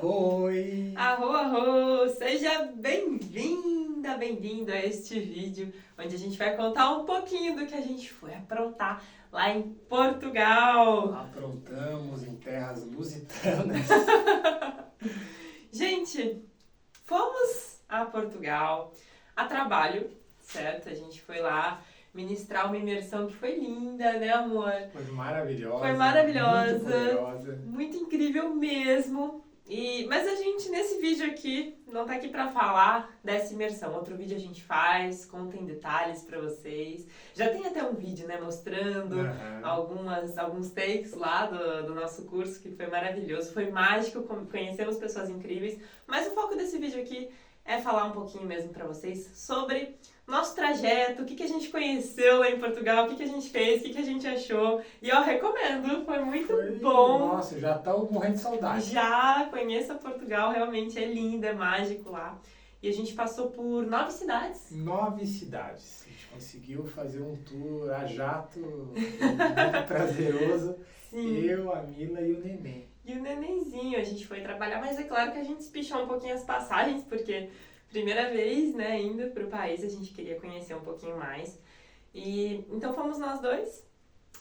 Oi! Arro, arro! Seja bem-vinda, bem-vindo a este vídeo, onde a gente vai contar um pouquinho do que a gente foi aprontar lá em Portugal. Aprontamos em terras lusitanas. Gente, fomos a Portugal a trabalho, certo? A gente foi lá ministrar uma imersão que foi linda, né, amor? Foi maravilhosa. Foi maravilhosa. Muito poderosa. Muito incrível mesmo. Mas a gente, nesse vídeo aqui, não tá aqui pra falar dessa imersão. Outro vídeo a gente faz, conta em detalhes pra vocês. Já tem até um vídeo, né, mostrando alguns takes lá do nosso curso, que foi maravilhoso. Foi mágico, conhecemos pessoas incríveis. Mas o foco desse vídeo aqui é falar um pouquinho mesmo pra vocês sobre nosso trajeto, o que a gente conheceu lá em Portugal, o que a gente fez, o que a gente achou. E eu recomendo, foi muito bom. Nossa, já tá morrendo de saudade. Já conheça Portugal, realmente é lindo, é mágico lá. E a gente passou por 9 cidades. 9 cidades. A gente conseguiu fazer um tour a jato, muito prazeroso. Sim. Eu, a Mila e o neném. E o nenenzinho, a gente foi trabalhar, mas é claro que a gente espichou um pouquinho as passagens, porque primeira vez, né, indo para o país, a gente queria conhecer um pouquinho mais. E então fomos nós dois,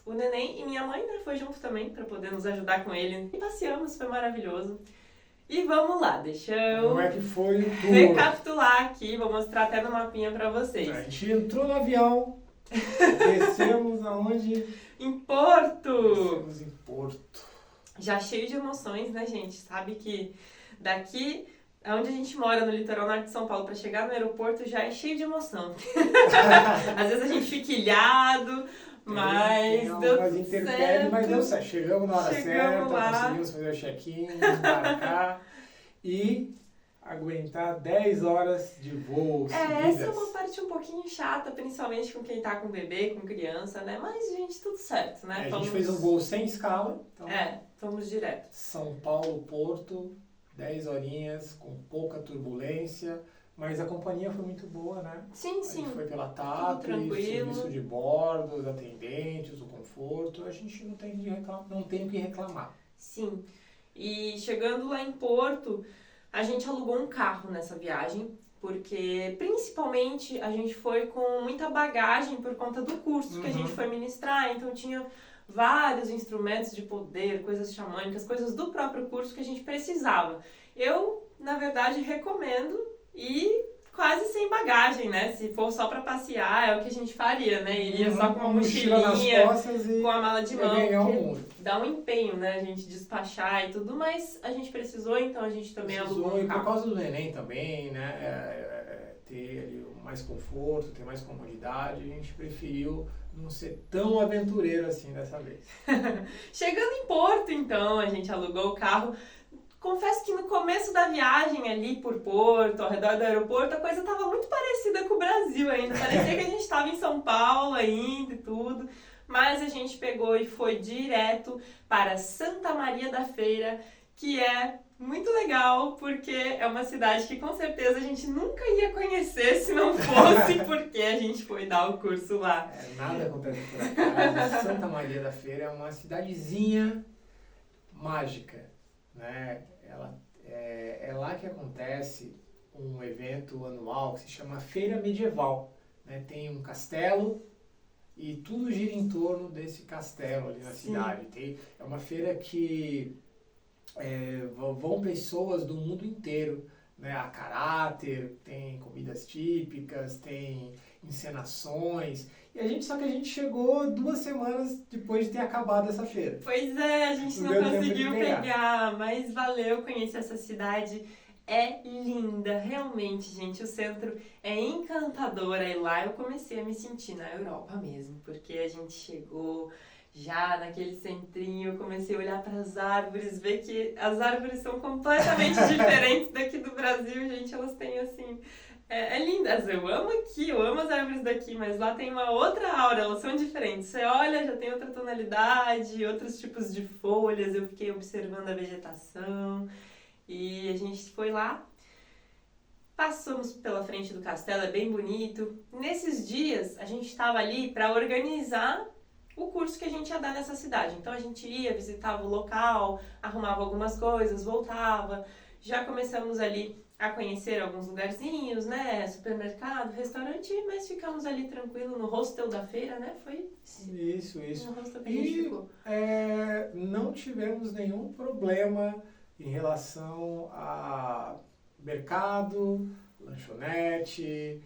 o neném e minha mãe, né, foi junto também para poder nos ajudar com ele. E passeamos, foi maravilhoso. E vamos lá, deixa eu Como é que foi o tour? recapitular aqui, vou mostrar até no mapinha para vocês. A gente entrou no avião, descemos aonde? Em Porto! Descemos em Porto. Já cheio de emoções, né, gente? Sabe que daqui, onde a gente mora, no litoral norte de São Paulo, para chegar no aeroporto já é cheio de emoção. Às vezes a gente fica ilhado, mas deu mas tudo interpele, certo. mas deu certo. Chegamos na hora certa, lá. conseguimos fazer o check-in, embarcar e aguentar 10 horas de voo seguidas. Essa é uma parte um pouquinho chata, principalmente com quem tá com bebê, com criança, né? Mas, gente, tudo certo, né? A gente fez um voo sem escala. Então, fomos direto. São Paulo, Porto, 10 horinhas, com pouca turbulência. Mas a companhia foi muito boa, né? Sim, A sim. gente foi pela TAP, tranquilo. serviço de bordo, os atendentes, o conforto. A gente não tem o que reclamar. Sim. E chegando lá em Porto, a gente alugou um carro nessa viagem, porque principalmente a gente foi com muita bagagem por conta do curso que a gente foi ministrar, então tinha vários instrumentos de poder, coisas xamânicas, coisas do próprio curso que a gente precisava. Eu, na verdade, recomendo ir quase sem bagagem, né? Se for só para passear, é o que a gente faria, né? Iria só com uma mochilinha, nas costas e com a mala de mão, ganhar o porque mundo. dá um empenho, né? A gente despachar e tudo, mas a gente precisou, então a gente também alugou um E por carro. causa do neném também, né? Ter ali mais conforto, ter mais comodidade, a gente preferiu não ser tão aventureiro assim dessa vez. Chegando em Porto, então, a gente alugou o carro. Confesso que no começo da viagem ali por Porto, ao redor do aeroporto, a coisa estava muito parecida com o Brasil ainda. Parecia que a gente estava em São Paulo ainda e tudo. Mas a gente pegou e foi direto para Santa Maria da Feira, que é muito legal, porque é uma cidade que com certeza a gente nunca ia conhecer se não fosse porque a gente foi dar o curso lá. Nada acontece por acaso. Santa Maria da Feira é uma cidadezinha mágica, né? É lá que acontece um evento anual que se chama Feira Medieval, né? Tem um castelo e tudo gira em torno desse castelo ali na cidade. É uma feira que vão pessoas do mundo inteiro, né? A caráter, tem comidas típicas, tem encenações. Só que a gente chegou 2 semanas depois de ter acabado essa feira. Pois é, a gente não deu tempo conseguiu de pegar. pegar, mas valeu conhecer essa cidade. É linda, realmente, gente. O centro é encantador. Aí lá eu comecei a me sentir na Europa mesmo, porque a gente chegou já naquele centrinho, eu comecei a olhar para as árvores, ver que as árvores são completamente diferentes daqui do Brasil, gente. Elas têm assim. É lindas, eu amo aqui, eu amo as árvores daqui, mas lá tem uma outra aura, elas são diferentes. Você olha, já tem outra tonalidade, outros tipos de folhas, eu fiquei observando a vegetação e a gente foi lá, passamos pela frente do castelo, é bem bonito. Nesses dias a gente estava ali para organizar o curso que a gente ia dar nessa cidade. Então a gente ia, visitava o local, arrumava algumas coisas, voltava. Já começamos ali a conhecer alguns lugarzinhos, né? Supermercado, restaurante, mas ficamos ali tranquilo no hostel da feira, né? Foi Isso. no hostel que a gente ficou. Não tivemos nenhum problema em relação a mercado, lanchonete,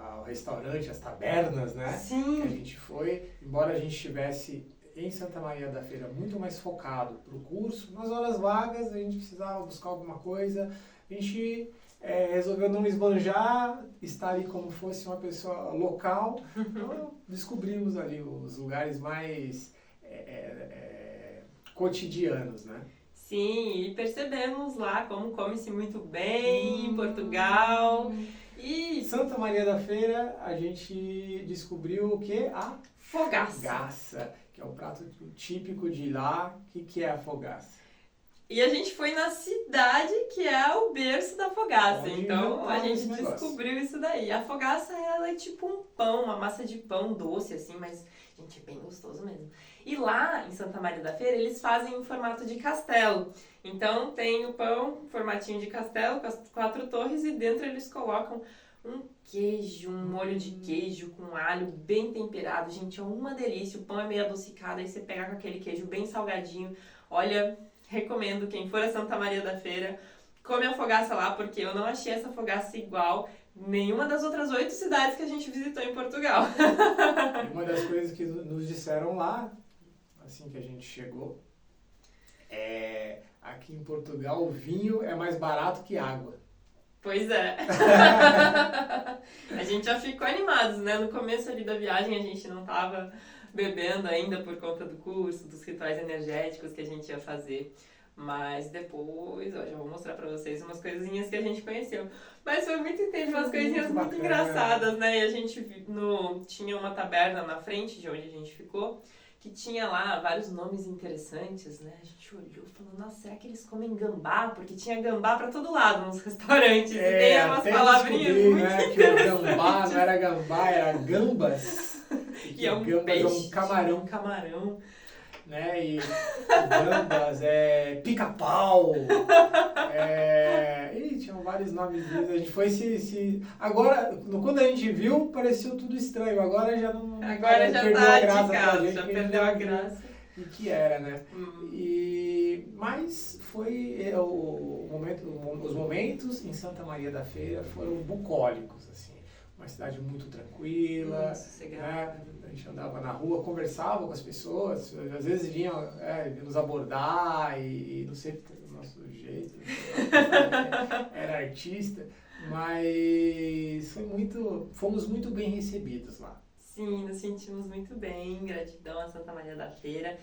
ao restaurante, as tabernas, né? Sim. Que a gente foi, embora a gente estivesse em Santa Maria da Feira muito mais focado para o curso, nas horas vagas a gente precisava buscar alguma coisa, a gente resolveu não esbanjar, estar ali como fosse uma pessoa local, então descobrimos ali os lugares mais cotidianos, né? Sim, e percebemos lá como come-se muito bem em Portugal. E Santa Maria da Feira, a gente descobriu o que? A fogaça, que é o prato típico de lá. O que é a fogaça? E a gente foi na cidade que é o berço da fogaça, Onde então a inventaram gente esse negócio. descobriu isso daí. A fogaça, ela é tipo um pão, uma massa de pão doce, assim, mas, gente, é bem gostoso mesmo. E lá em Santa Maria da Feira, eles fazem em formato de castelo. Então tem o pão, formatinho de castelo, com as 4 torres, e dentro eles colocam um queijo, um molho de queijo com alho bem temperado. Gente, é uma delícia. O pão é meio adocicado, aí você pega com aquele queijo bem salgadinho. Olha, recomendo quem for a Santa Maria da Feira, come a fogaça lá, porque eu não achei essa fogaça igual nenhuma das outras 8 cidades que a gente visitou em Portugal. E uma das coisas que nos disseram lá, assim que a gente chegou, aqui em Portugal o vinho é mais barato que água. Pois é. A gente já ficou animados, né? No começo ali da viagem a gente não tava bebendo ainda por conta do curso, dos rituais energéticos que a gente ia fazer. Mas depois, ó, já vou mostrar pra vocês umas coisinhas que a gente conheceu. Mas foi muito tempo, umas coisinhas muito engraçadas, né? E a gente tinha uma taberna na frente de onde a gente ficou, que tinha lá vários nomes interessantes, né? A gente olhou e falou, nossa, será que eles comem gambá? Porque tinha gambá pra todo lado nos restaurantes. E tem umas palavrinhas muito né, que o gambá não era gambá, era gambas. E é um gambas peixe, é um camarão. um camarão. Né? E gambas, pica-pau. E tinham vários nomes. A gente foi Agora, quando a gente viu, pareceu tudo estranho. Agora já não. Agora já perdeu tá a graça de pra casa, gente, já que perdeu a graça. E que era, né? Mas foi os momentos em Santa Maria da Feira foram bucólicos, assim. Uma cidade muito tranquila, né? A gente andava na rua, conversava com as pessoas, às vezes vinham nos abordar e não sei do nosso jeito, era artista, mas fomos muito bem recebidos lá. Sim, nos sentimos muito bem, gratidão a Santa Maria da Feira.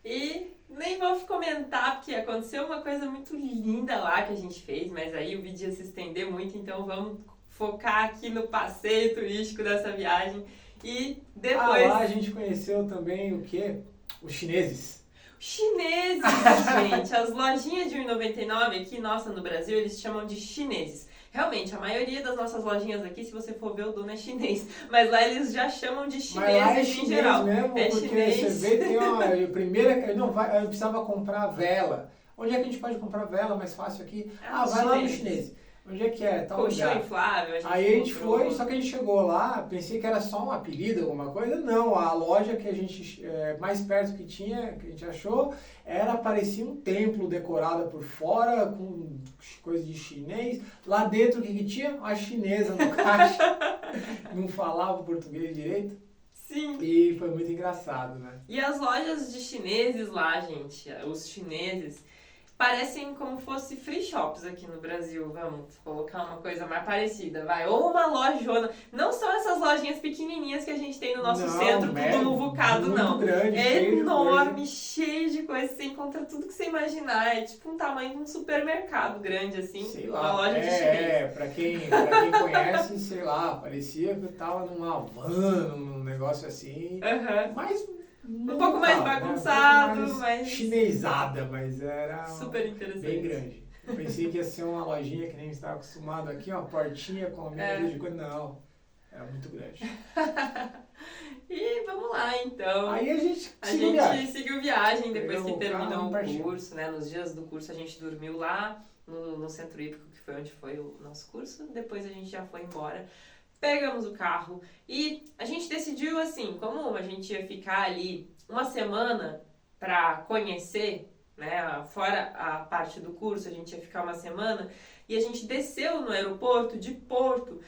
E nem vou comentar, porque aconteceu uma coisa muito linda lá que a gente fez, mas aí o vídeo ia se estender muito, então vamos focar aqui no passeio turístico dessa viagem. E depois... lá a gente conheceu também o quê? Os chineses. Chineses, gente! As lojinhas de R$1,99 aqui, nossa, no Brasil, eles chamam de chineses. Realmente, a maioria das nossas lojinhas aqui, se você for ver, o dono é chinês. Mas lá eles já chamam de chineses em geral. Mesmo, é porque chinês. Você vê, tem primeira, eu precisava comprar vela. Onde é que a gente pode comprar vela mais fácil aqui? Vai lá no chinês. Onde é que é? Tal Colchão lugar. inflável. Aí a gente foi, só que a gente chegou lá, pensei que era só um apelido, alguma coisa. Não, a loja que a gente, mais perto que tinha, que a gente achou, parecia um templo decorado por fora, com coisa de chinês. Lá dentro, o que tinha? A chinesa no caixa. Não falava português direito. Sim. E foi muito engraçado, né? E as lojas de chineses lá, gente, os chineses... parecem como fosse free shops aqui no Brasil, vamos colocar uma coisa mais parecida, vai. Ou uma lojona. Não são essas lojinhas pequenininhas que a gente tem no nosso centro, tudo muvucado, não. Grande, é enorme, cheio de coisa. Você encontra tudo que você imaginar. É tipo um tamanho de um supermercado grande, assim. Sei uma lá, loja de chinês. Pra quem conhece, sei lá, parecia que eu tava numa van, num negócio assim. Mas... um pouco mais bagunçado, mas... chinesada, mas era super interessante. Bem grande. Eu pensei que ia ser uma lojinha que nem estava acostumado aqui, uma portinha com a mesa de coisa. Não. Era muito grande. E vamos lá, então. Aí a gente seguiu viagem depois que Pegamos o terminou carro e o partiu. curso, né? Nos dias do curso a gente dormiu lá no Centro Hípico, que foi onde foi o nosso curso. Depois a gente já foi embora. Pegamos o carro e a gente decidiu assim, como a gente ia ficar ali uma semana para conhecer, né? Fora a parte do curso, a gente ia ficar uma semana e a gente desceu no aeroporto de Porto.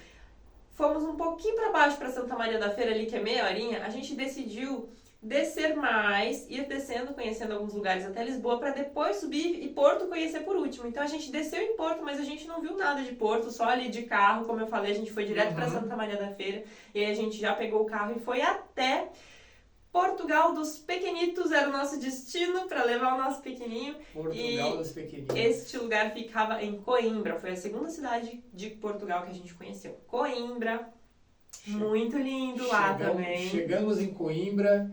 Fomos um pouquinho para baixo para Santa Maria da Feira ali, que é meia horinha. A gente decidiu descer mais, ir descendo, conhecendo alguns lugares até Lisboa, para depois subir e Porto conhecer por último. Então a gente desceu em Porto, mas a gente não viu nada de Porto, só ali de carro, como eu falei, a gente foi direto para Santa Maria da Feira, e aí a gente já pegou o carro e foi até Portugal dos Pequenitos, era o nosso destino para levar o nosso pequenininho. Portugal dos Pequeninos. Este lugar ficava em Coimbra, foi a segunda cidade de Portugal que a gente conheceu. Coimbra, muito lindo lá também. Chegamos em Coimbra.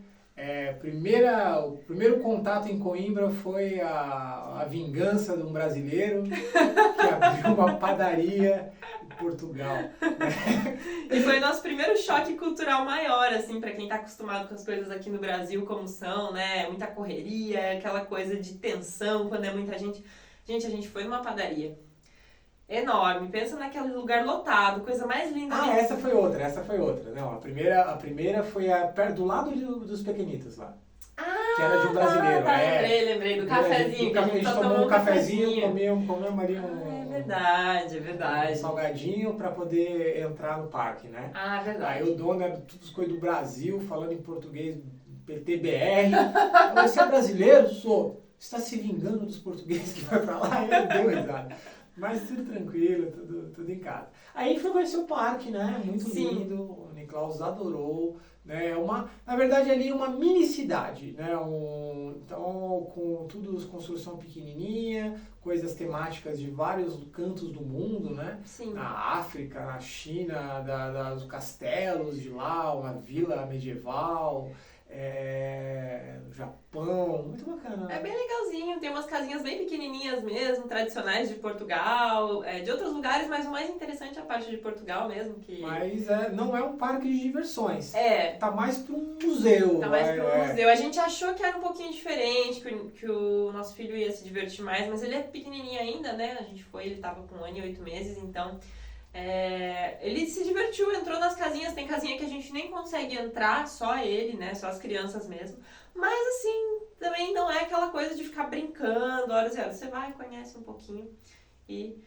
O primeiro contato em Coimbra foi a vingança de um brasileiro que abriu uma padaria em Portugal. E foi nosso primeiro choque cultural maior, assim, pra quem tá acostumado com as coisas aqui no Brasil como são, né? Muita correria, aquela coisa de tensão quando é muita gente. Gente, a gente foi numa padaria enorme, pensa naquele lugar lotado, coisa mais linda. Essa foi outra. Não, a primeira foi perto do lado dos Pequenitos lá. Que era de um brasileiro. Lembrei do cafezinho, que a gente só tomou um cafezinho. Comemos ali É verdade. um salgadinho para poder entrar no parque, né? Verdade. Aí o dono era tudo as coisas do Brasil, falando em português, PTBR. Você é brasileiro? Sou. Você está se vingando dos portugueses que vai para lá? Ele deu risada. Mas tudo tranquilo, tudo em casa. Aí foi conhecer o parque, né? Muito lindo, o Niklaus adorou. Né? Na verdade, ali é uma mini cidade, né? Então, com tudo construção pequenininha, coisas temáticas de vários cantos do mundo, né? Sim. Na África, na China, dos castelos de lá, uma vila medieval, no Japão, muito bacana. É bem legalzinho, tem umas casinhas bem pequenininhas mesmo, tradicionais de Portugal, de outros lugares, mas o mais interessante é a parte de Portugal mesmo. Mas não é um parque de diversões. Tá mais para um museu. Tá mais para um museu. A gente achou que era um pouquinho diferente, que o nosso filho ia se divertir mais, mas ele é pequenininho ainda, né? A gente foi, ele tava com 1 ano e 8 meses, então... ele se divertiu, entrou nas casinhas, tem casinha que a gente nem consegue entrar, só ele, né, só as crianças mesmo, mas assim, também não é aquela coisa de ficar brincando, horas e horas, você vai, conhece um pouquinho e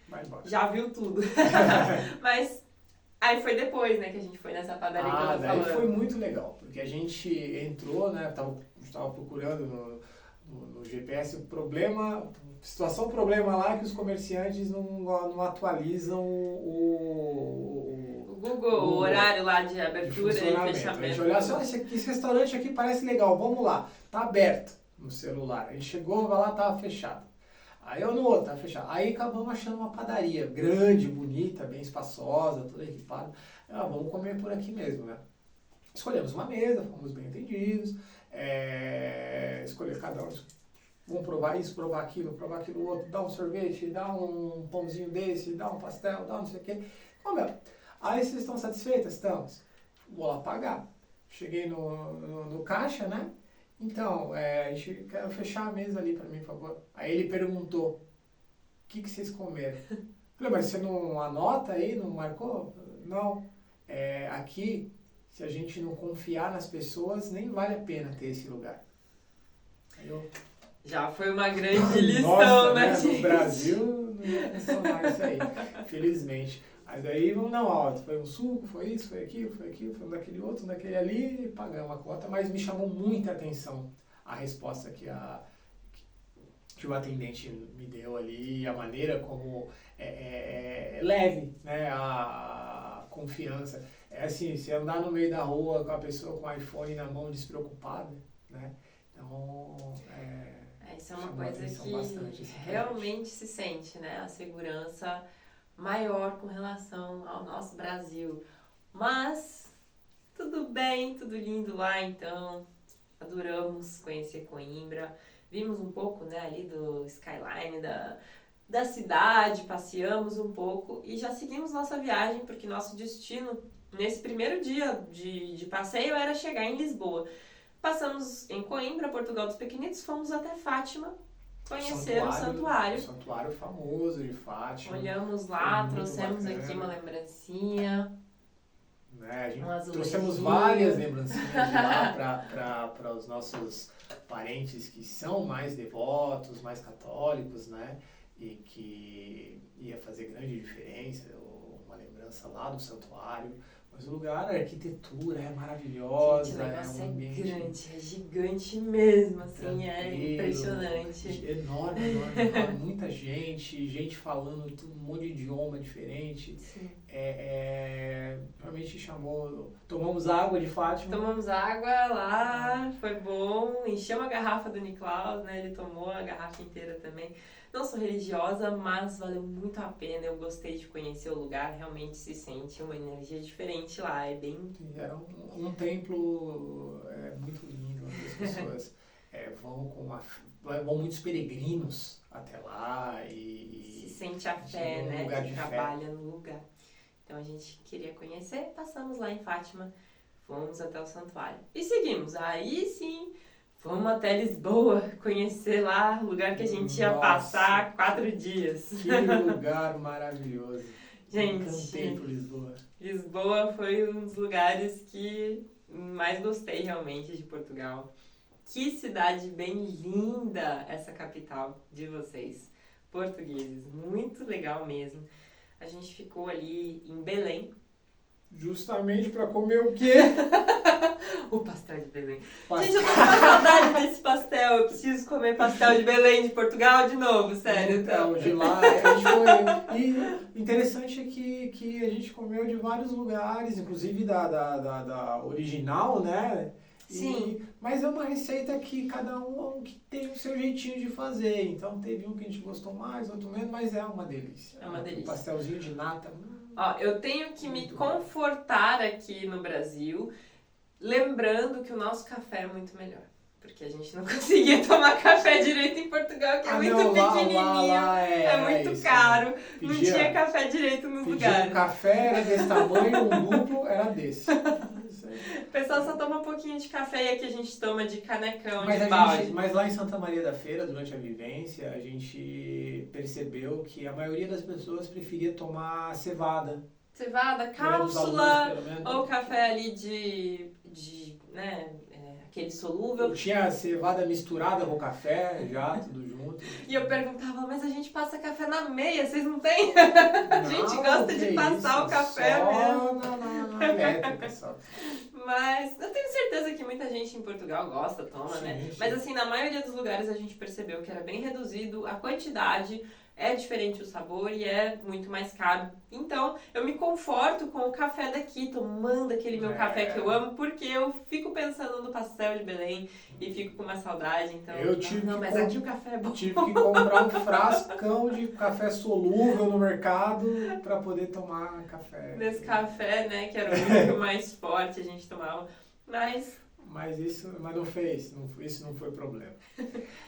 já viu tudo, mas aí foi depois, né, que a gente foi nessa padaria que eu tô falando. Foi muito legal, porque a gente entrou, né, tava procurando no GPS o problema lá que os comerciantes não atualizam o Google, o horário lá de abertura e fechamento. A gente olhou assim, esse restaurante aqui parece legal, vamos lá. Tá aberto no celular. A gente chegou, vai lá, tava fechado. Aí no outro, tava fechado. Aí acabamos achando uma padaria grande, bonita, bem espaçosa, toda equipada. Vamos comer por aqui mesmo, né? Escolhemos uma mesa, fomos bem atendidos. Escolher cada um. Vamos provar isso, provar aquilo outro, dá um sorvete, dá um pãozinho desse, dá um pastel, dá não sei o quê. Aí vocês estão satisfeitas? Estamos. Vou lá pagar. Cheguei no caixa, né? Então, a gente quer fechar a mesa ali para mim, por favor. Aí ele perguntou, o que vocês comeram? Falei, mas você não anota aí, não marcou? Não. Aqui, se a gente não confiar nas pessoas, nem vale a pena ter esse lugar. Aí já foi uma grande lição, nossa, né, gente? No Brasil não ia funcionar isso aí, felizmente. Mas aí vamos dar uma aula. Foi um suco, foi isso, foi aquilo, foi um daquele outro, um daquele ali, e pagamos a conta. Mas me chamou muita atenção a resposta que o atendente me deu ali, a maneira como leve, né, a confiança. Assim, se andar no meio da rua com a pessoa com o iPhone na mão despreocupada, né? Então, isso é uma coisa que realmente se sente, né? A segurança maior com relação ao nosso Brasil. Mas tudo bem, tudo lindo lá, então adoramos conhecer Coimbra. Vimos um pouco, né, ali do skyline da cidade, passeamos um pouco e já seguimos nossa viagem, porque nosso destino Nesse primeiro dia de passeio era chegar em Lisboa. Passamos em Coimbra, Portugal dos Pequenitos, fomos até Fátima conhecer o santuário. O santuário famoso de Fátima. Olhamos lá, Foi muito trouxemos bacana. aqui uma lembrancinha. Né? A gente Um azulejinho. trouxemos várias lembrancinhas de lá para os nossos parentes que são mais devotos, mais católicos, né? E que ia fazer grande diferença, uma lembrança lá do santuário. Mas o lugar, a arquitetura é maravilhosa. Gente, o negócio um ambiente grande, é gigante mesmo, assim, é tranquilo, impressionante. Enorme, enorme, enorme. Muita gente falando um monte de idioma diferente. Sim. Realmente chamou. Tomamos água de Fátima. Tomamos água lá, foi bom. Enchemos a garrafa do Niklaus, né? Ele tomou a garrafa inteira também. Não sou religiosa, mas valeu muito a pena. Eu gostei de conhecer o lugar. Realmente se sente uma energia diferente lá. É bem... Era um templo muito lindo, onde as pessoas vão muitos peregrinos até lá e se sente a fé, né? Que trabalha no lugar. Então a gente queria conhecer, passamos lá em Fátima, fomos até o santuário. E seguimos. Aí sim, fomos até Lisboa, conhecer lá o lugar que a gente ia passar 4 dias. Que lugar maravilhoso. Gente, encantei por Lisboa. Lisboa foi um dos lugares que mais gostei realmente de Portugal. Que cidade bem linda essa capital de vocês, portugueses. Muito legal mesmo. A gente ficou ali em Belém. Justamente para comer o quê? O pastel de Belém. Gente, eu tô com saudade desse pastel. Eu preciso comer pastel de Belém de Portugal de novo, sério. Então, de lá a gente foi. E interessante é que a gente comeu de vários lugares, inclusive da original, né? Sim. Mas é uma receita que cada um que tem o seu jeitinho de fazer. Então teve um que a gente gostou mais, outro menos, mas é uma delícia. É uma delícia. Um pastelzinho de nata. Ó, eu tenho que me confortar aqui no Brasil, lembrando que o nosso café é muito melhor. Porque a gente não conseguia tomar café direito em Portugal, que é muito pequenininho, lá é muito isso, caro, pedia, não tinha café direito nos lugares. Um café era desse tamanho, um duplo era desse. O pessoal só toma um pouquinho de café e aqui a gente toma de canecão, mas de balde. Mas lá em Santa Maria da Feira, durante a vivência, a gente percebeu que a maioria das pessoas preferia tomar cevada. Cevada, cápsula, ou café ali aquele solúvel. Tinha cevada misturada com café, já, tudo junto. E eu perguntava, mas a gente passa café na meia, vocês não têm? A gente gosta de passar o café mesmo. Na elétrica, só. Mas eu tenho certeza que muita gente em Portugal gosta, toma, sim, né? Sim. Mas assim, na maioria dos lugares a gente percebeu que era bem reduzido a quantidade, é diferente o sabor e é muito mais caro. Então, eu me conforto com o café daqui, tomando aquele meu café que eu amo, porque eu fico pensando no pastel de Belém e fico com uma saudade. Então, mas aqui o café é bom. Tive que comprar um frascão de café solúvel no mercado para poder tomar café. Nesse café, né, que era o único mais forte a gente tomava. Mas isso não fez, isso não foi problema.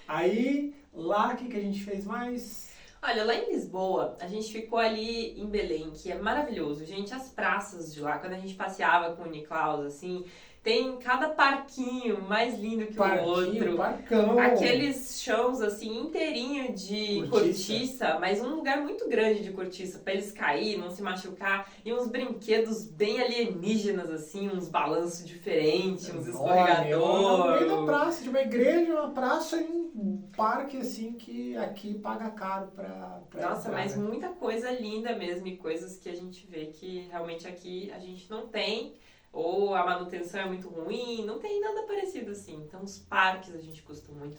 Aí, lá, o que a gente fez mais? Olha, lá em Lisboa, a gente ficou ali em Belém, que é maravilhoso. Gente, as praças de lá, quando a gente passeava com o Niklaus, assim, tem cada parquinho mais lindo que o outro. Parcão. Aqueles chãos, assim, inteirinho de cortiça, mas um lugar muito grande de cortiça, pra eles cair, não se machucar. E uns brinquedos bem alienígenas, assim, uns balanços diferentes, uns escorregadores. No meio da praça, de uma igreja, uma praça e um parque, assim, que aqui paga caro pra Nossa, entrar, mas né? muita coisa linda mesmo e coisas que a gente vê que realmente aqui a gente não tem. Ou a manutenção é muito ruim, não tem nada parecido assim. Então os parques a gente gostou muito.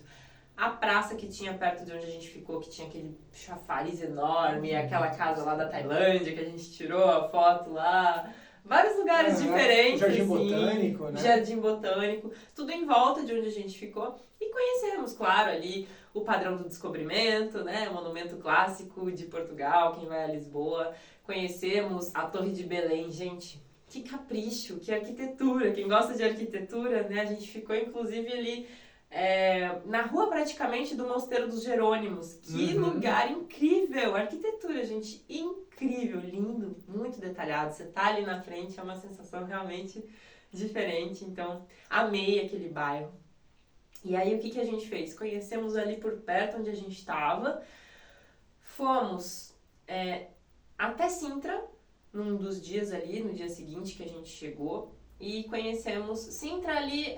A praça que tinha perto de onde a gente ficou, que tinha aquele chafariz enorme, aquela casa lá da Tailândia que a gente tirou a foto lá. Vários lugares diferentes. Jardim assim, Botânico, né? Jardim Botânico, tudo em volta de onde a gente ficou. E conhecemos, claro, ali o Padrão do Descobrimento, né? O monumento clássico de Portugal, quem vai a Lisboa. Conhecemos a Torre de Belém, gente. Que capricho, que arquitetura. Quem gosta de arquitetura, né? A gente ficou, inclusive, ali na rua praticamente do Mosteiro dos Jerônimos. Que lugar incrível! Arquitetura, gente, incrível, lindo, muito detalhado. Você tá ali na frente, é uma sensação realmente diferente. Então, amei aquele bairro. E aí, o que a gente fez? Conhecemos ali por perto onde a gente estava. Fomos até Sintra, num dos dias ali, no dia seguinte que a gente chegou. E conhecemos Sintra ali,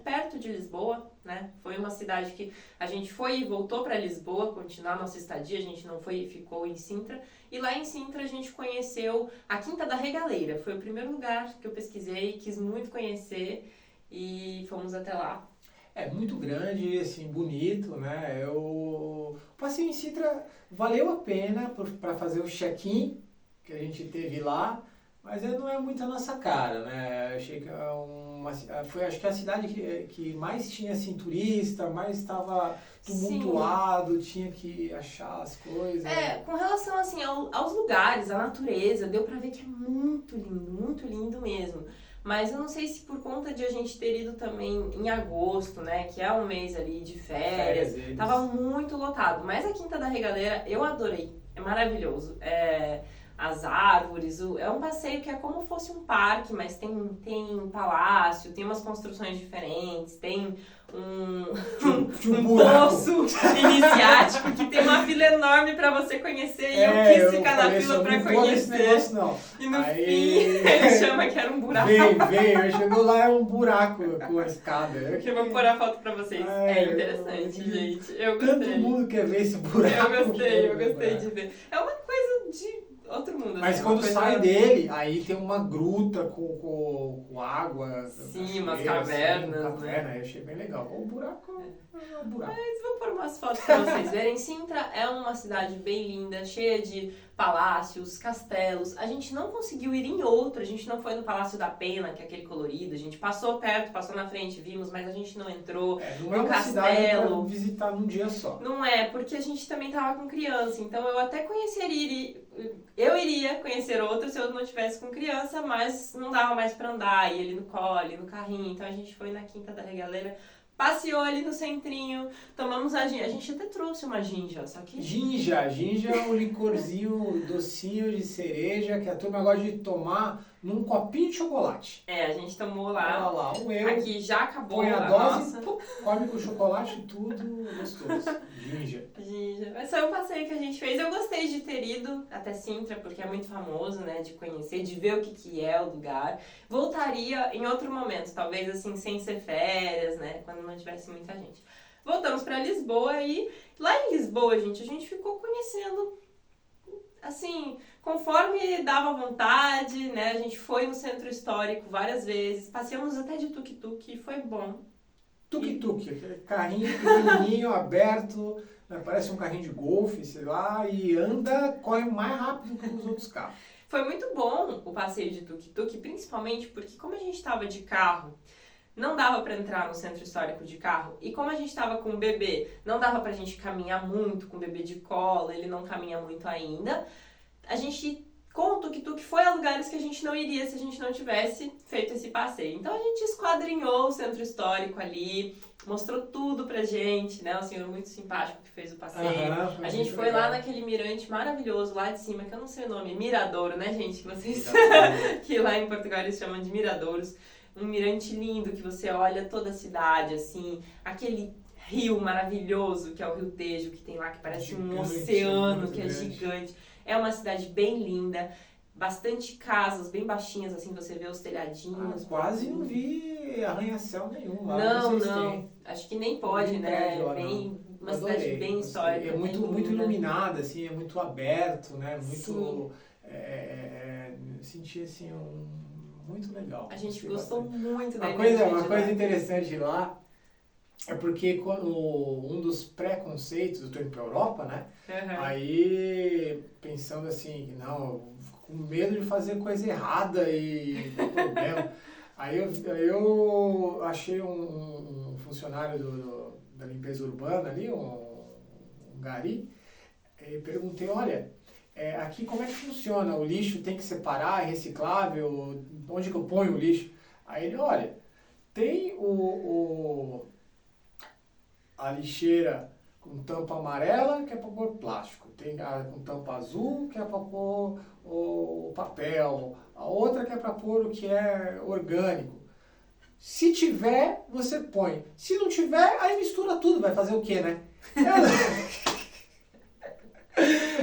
perto de Lisboa, né? Foi uma cidade que a gente foi e voltou para Lisboa, continuar nossa estadia, a gente não foi e ficou em Sintra. E lá em Sintra a gente conheceu a Quinta da Regaleira, foi o primeiro lugar que eu pesquisei, quis muito conhecer e fomos até lá. É muito grande, assim, bonito, né? O passeio em Sintra valeu a pena para fazer o check-in que a gente teve lá, mas não é muito a nossa cara, né? Eu achei que foi acho que a cidade que mais tinha assim, turista, mais estava tumultuado, tinha que achar as coisas. Com relação assim, aos lugares, à natureza, deu pra ver que é muito lindo mesmo. Mas eu não sei se por conta de a gente ter ido também em agosto, né, que é um mês ali de férias, tava muito lotado. Mas a Quinta da Regaleira eu adorei, é maravilhoso. As árvores, é um passeio que é como se fosse um parque, mas tem um palácio, tem umas construções diferentes, tem um poço iniciático que tem uma fila enorme pra você conhecer e eu quis ficar na fila pra conhecer. Negócio, não. E no fim ele chama que era um buraco. Veio, chegou lá, é um buraco com a escada. Eu vou pôr a foto pra vocês. É interessante, gente. Eu gostei. Todo mundo quer ver esse buraco. Eu gostei de ver. É uma coisa de outro mundo. Mas quando sai dele, aí tem uma gruta com água. Sim, umas cavernas. Caverna, eu achei bem legal. O buraco é um buraco. Mas vou pôr umas fotos pra vocês verem. Sintra é uma cidade bem linda, cheia de palácios, castelos. A gente não conseguiu ir em outro, a gente não foi no Palácio da Pena, que é aquele colorido. A gente passou perto, passou na frente, vimos, mas a gente não entrou não é no uma castelo. Cidade pra visitar num dia só. Não é, porque a gente também tava com criança, então eu até eu iria conhecer outro se eu não tivesse com criança, mas não dava mais pra andar, ia ali no colo, no carrinho, então a gente foi na Quinta da Regaleira, passeou ali no centrinho, tomamos a ginja, a gente até trouxe uma ginja, só que... Ginja é um licorzinho docinho de cereja que a turma gosta de tomar num copinho de chocolate. A gente tomou lá. Olha lá, aqui já acabou põe a dose, come com chocolate e tudo, gostoso. Ginja. Mas foi um passeio que a gente fez. Eu gostei de ter ido até Sintra, porque é muito famoso, né? De conhecer, de ver o que é o lugar. Voltaria em outro momento, talvez assim, sem ser férias, né? Quando não tivesse muita gente. Voltamos para Lisboa e lá em Lisboa, gente, a gente ficou conhecendo, assim, conforme dava vontade, né? A gente foi no centro histórico várias vezes, passeamos até de tuk-tuk e foi bom. Tuk-tuk, aquele carrinho pequenininho, aberto, né? Parece um carrinho de golfe, sei lá, e corre mais rápido que os outros carros. Foi muito bom o passeio de tuk-tuk, principalmente porque como a gente estava de carro, não dava para entrar no centro histórico de carro. E como a gente estava com o bebê, não dava pra gente caminhar muito com o bebê de colo, ele não caminha muito ainda. A gente, com o tuk-tuk, foi a lugares que a gente não iria se a gente não tivesse feito esse passeio. Então a gente esquadrinhou o centro histórico ali, mostrou tudo pra gente, né? Um senhor muito simpático que fez o passeio. A gente foi lá naquele mirante maravilhoso lá de cima, que eu não sei o nome, Miradouro, né, gente? Que vocês que lá em Portugal eles chamam de miradouros. Um mirante lindo que você olha toda a cidade, assim, aquele rio maravilhoso que é o Rio Tejo, que tem lá, que parece gigante, um oceano, que é gigante. É uma cidade bem linda, bastante casas bem baixinhas, assim, você vê os telhadinhos. Quase não vi arranha-céu nenhum lá. Não. Acho que nem pode, né? Uma cidade bem histórica. É muito iluminada, assim, é muito aberto, né? Muito... senti, assim, muito legal. A gente gostou muito da Uma coisa interessante lá é porque um dos preconceitos, eu estou indo para a Europa, né? Aí pensando assim, não, com medo de fazer coisa errada e problema. Aí eu achei um funcionário da limpeza urbana ali, um gari, e perguntei, olha, aqui como é que funciona? O lixo tem que separar, é reciclável? Onde que eu ponho o lixo? Aí ele, olha, tem a lixeira com tampa amarela, que é para pôr plástico. Tem a com tampa azul, que é para pôr o papel. A outra que é para pôr o que é orgânico. Se tiver, você põe. Se não tiver, aí mistura tudo. Vai fazer o quê, né?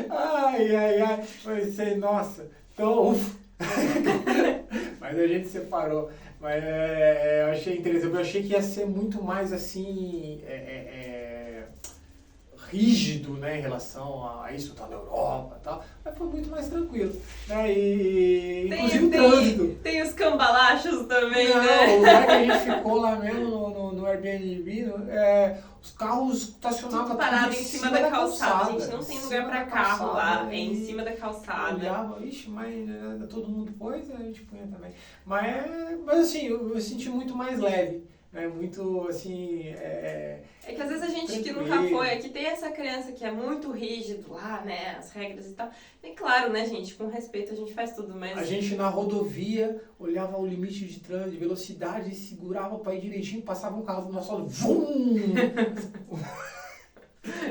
Ai. Pensei, nossa. Então, mas a gente separou. Mas eu achei interessante. Eu achei que ia ser muito mais assim... rígido, né, em relação a isso, tá na Europa e tal, mas foi muito mais tranquilo, né, e inclusive o trânsito. Tem os cambalachos também, não, né? O lugar que a gente ficou lá mesmo no Airbnb, os carros estacionavam tudo parado em cima da calçada. A gente não tem lugar pra carro lá, é em cima da calçada. Olhava, ixi, mas todo mundo pôs, a gente punha também. Mas assim, eu senti muito mais leve. Muito assim. É que às vezes a gente tranquilo. Que nunca foi, aqui tem essa criança que é muito rígido lá, né? As regras e tal. E claro, né, gente? Com respeito a gente faz tudo, mas. A gente na rodovia olhava o limite de trânsito, de velocidade, segurava pra ir direitinho, passava um carro do nosso lado, vum!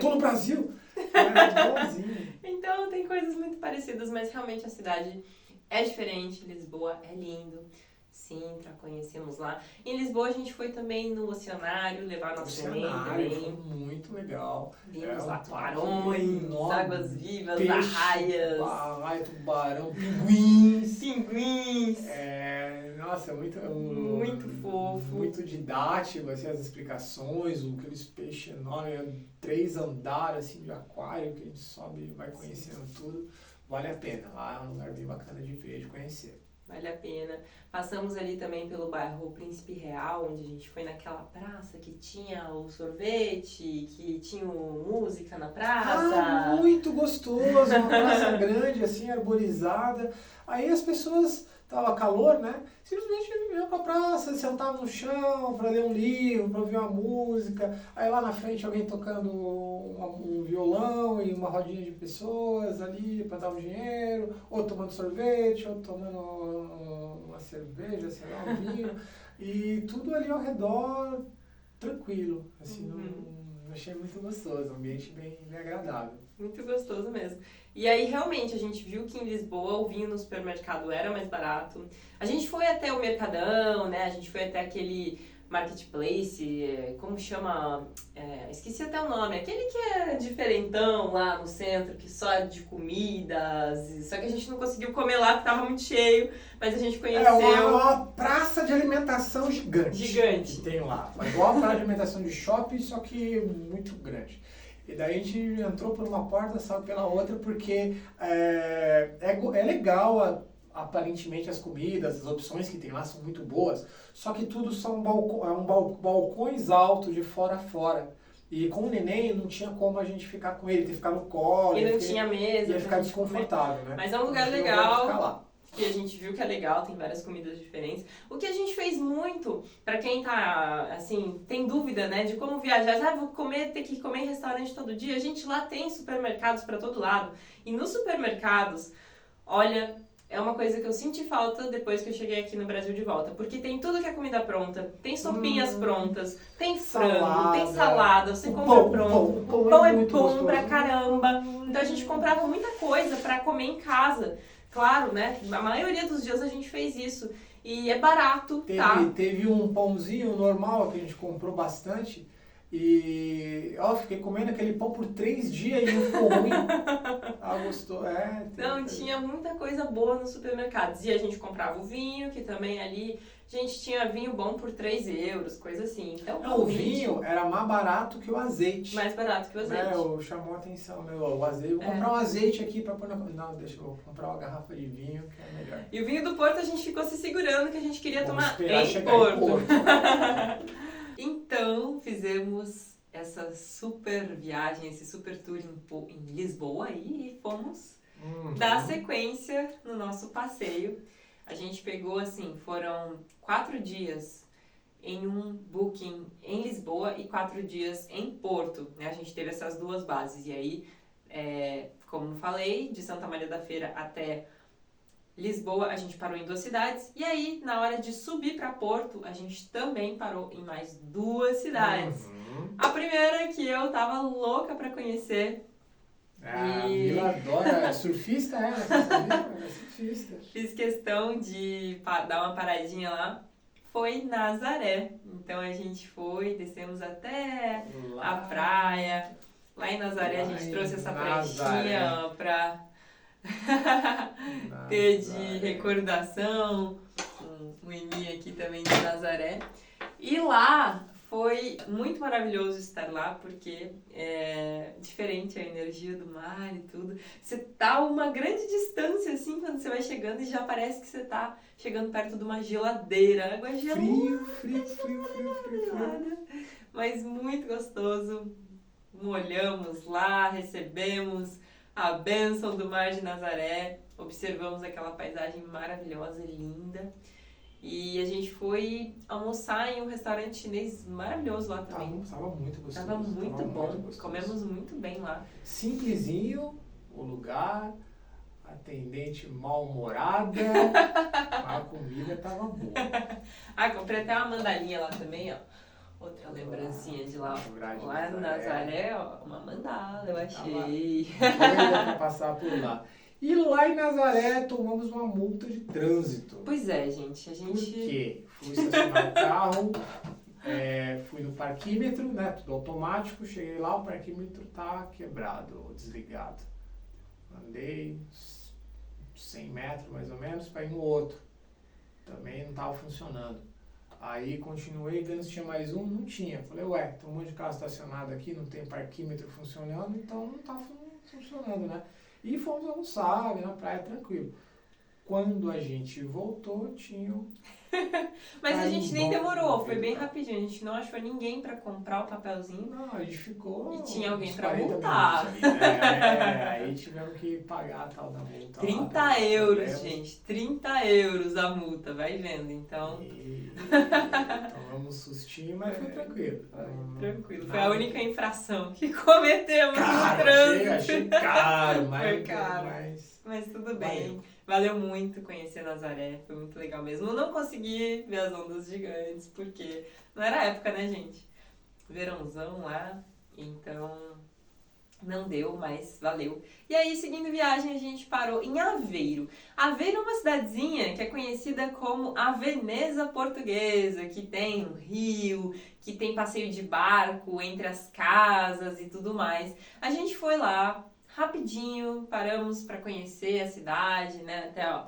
Tô no Brasil! Era igualzinho. Então tem coisas muito parecidas, mas realmente a cidade é diferente. Lisboa é lindo. Sintra, conhecemos lá. Em Lisboa a gente foi também no Oceanário, levar nosso neném também. Foi muito legal. Vimos lá tubarões, águas vivas, peixe, arraias. Arraia, tubarão, pinguins. Nossa, muito fofo. Muito didático, assim, as explicações, aqueles peixes enormes, 3 andares assim, de aquário, que a gente sobe e vai conhecendo tudo. Vale a pena. Lá é um lugar bem bacana de ver, de conhecer. Vale a pena. Passamos ali também pelo bairro Príncipe Real, onde a gente foi naquela praça que tinha o sorvete, que tinha música na praça. Muito gostoso, uma praça grande, assim, arborizada. Aí as pessoas, tava calor, né? Simplesmente iam pra praça, sentavam no chão para ler um livro, para ouvir uma música. Aí lá na frente alguém tocando um violão e uma rodinha de pessoas ali para dar um dinheiro, ou tomando sorvete, ou tomando uma cerveja, sei lá, um vinho. E tudo ali ao redor tranquilo, assim, achei muito gostoso, um ambiente bem agradável. Muito gostoso mesmo. E aí, realmente, a gente viu que em Lisboa o vinho no supermercado era mais barato. A gente foi até o Mercadão, né? A gente foi até aquele marketplace, como chama? Esqueci até o nome. Aquele que é diferentão lá no centro, que só é de comidas. Só que a gente não conseguiu comer lá porque tava muito cheio. Mas a gente conheceu... É uma praça de alimentação gigante. Que tem lá. Igual a praça de alimentação de shopping, só que muito grande. E daí a gente entrou por uma porta, saiu pela outra, porque é legal, aparentemente, as comidas, as opções que tem lá são muito boas, só que tudo são balcões altos de fora a fora. E com o neném não tinha como a gente ficar com ele, ter que ficar no colo. E não tinha mesa. Ia ficar desconfortável, né? Mas é um lugar legal. Que a gente viu que é legal, tem várias comidas diferentes. O que a gente fez muito, pra quem tá, assim, tem dúvida, né, de como viajar, vou ter que comer em restaurante todo dia, a gente lá tem supermercados pra todo lado. E nos supermercados, olha, é uma coisa que eu senti falta depois que eu cheguei aqui no Brasil de volta. Porque tem tudo que é comida pronta, tem sopinhas prontas, tem frango, tem salada, você compra pronto. O pão é bom pra caramba. Então a gente comprava muita coisa pra comer em casa. Claro, né? A maioria dos dias a gente fez isso. E é barato, Teve um pãozinho normal que a gente comprou bastante. E fiquei comendo aquele pão por 3 dias e não ficou ruim. Gostou? Tinha muita coisa boa nos supermercados. E a gente comprava o vinho, que também ali... Gente, tinha vinho bom por 3 euros, coisa assim. Então, o vinho era mais barato que o azeite. Mais barato que o azeite. Chamou a atenção, o azeite. Vou comprar um azeite aqui pra pôr na... Não, deixa eu comprar uma garrafa de vinho, que é melhor. E o vinho do Porto a gente ficou se segurando, que a gente queria tomar em Porto. Então, fizemos essa super viagem, esse super tour em Lisboa e fomos dar sequência no nosso passeio. A gente pegou, assim, foram 4 dias em um booking em Lisboa e 4 dias em Porto, né? A gente teve essas 2 bases. E aí, como falei, de Santa Maria da Feira até Lisboa, a gente parou em 2 cidades. E aí, na hora de subir para Porto, a gente também parou em mais 2 cidades. A primeira que eu tava louca pra conhecer. A Mila adora surfista, ela, você sabia? Ela é surfista. Fiz questão de dar uma paradinha lá. Foi Nazaré. Então a gente foi, descemos até a praia. Lá em Nazaré a gente trouxe essa pranchinha pra ter de recordação. Um ininho aqui também de Nazaré. E lá foi muito maravilhoso estar lá, porque é diferente a energia do mar e tudo. Você tá a uma grande distância, assim, quando você vai chegando e já parece que você tá chegando perto de uma geladeira. Água gelada. Frio. Mas muito gostoso. Molhamos lá, recebemos a bênção do Mar de Nazaré. Observamos aquela paisagem maravilhosa e linda. E a gente foi almoçar em um restaurante chinês maravilhoso lá também. Tava muito gostoso. Tava muito bom. Comemos muito bem lá. Simplesinho o lugar, atendente mal-humorada, a comida tava boa. Comprei até uma mandalinha lá também, ó. Outra lembrancinha de lá. Lá em Nazaré, ó, uma mandala, eu achei. Doida pra passar por lá. E lá em Nazaré tomamos uma multa de trânsito. Pois é, gente. Por quê? Fui estacionar o carro, fui no parquímetro, né? Tudo automático. Cheguei lá, o parquímetro tá quebrado ou desligado. Andei 100 metros mais ou menos para ir no outro. Também não tava funcionando. Aí continuei vendo se tinha mais um, não tinha. Falei, tem um monte de carro estacionado aqui, não tem parquímetro funcionando, então não tá funcionando, né? E fomos almoçar na praia tranquilo. Quando a gente voltou, tinha Mas a gente nem demorou, foi bem rapidinho. A gente não achou ninguém pra comprar o papelzinho. Não, a gente ficou. E tinha alguém pra multar. Ali, né? Aí tivemos que pagar a tal da multa. 30 euros, gente. 30 euros a multa, vai vendo. Então. Tomamos um sustinho, mas foi tranquilo. Tranquilo. Foi a única infração que cometemos no trânsito. Achei caro, mas. Foi caro. Mas tudo bem. Valeu muito conhecer Nazaré, foi muito legal mesmo. Eu não consegui ver as ondas gigantes, porque não era época, né, gente? Verãozão lá, então não deu, mas valeu. E aí, seguindo viagem, a gente parou em Aveiro. Aveiro é uma cidadezinha que é conhecida como a Veneza Portuguesa, que tem um rio, que tem passeio de barco entre as casas e tudo mais. A gente foi lá, rapidinho, paramos para conhecer a cidade, né? Até, ó,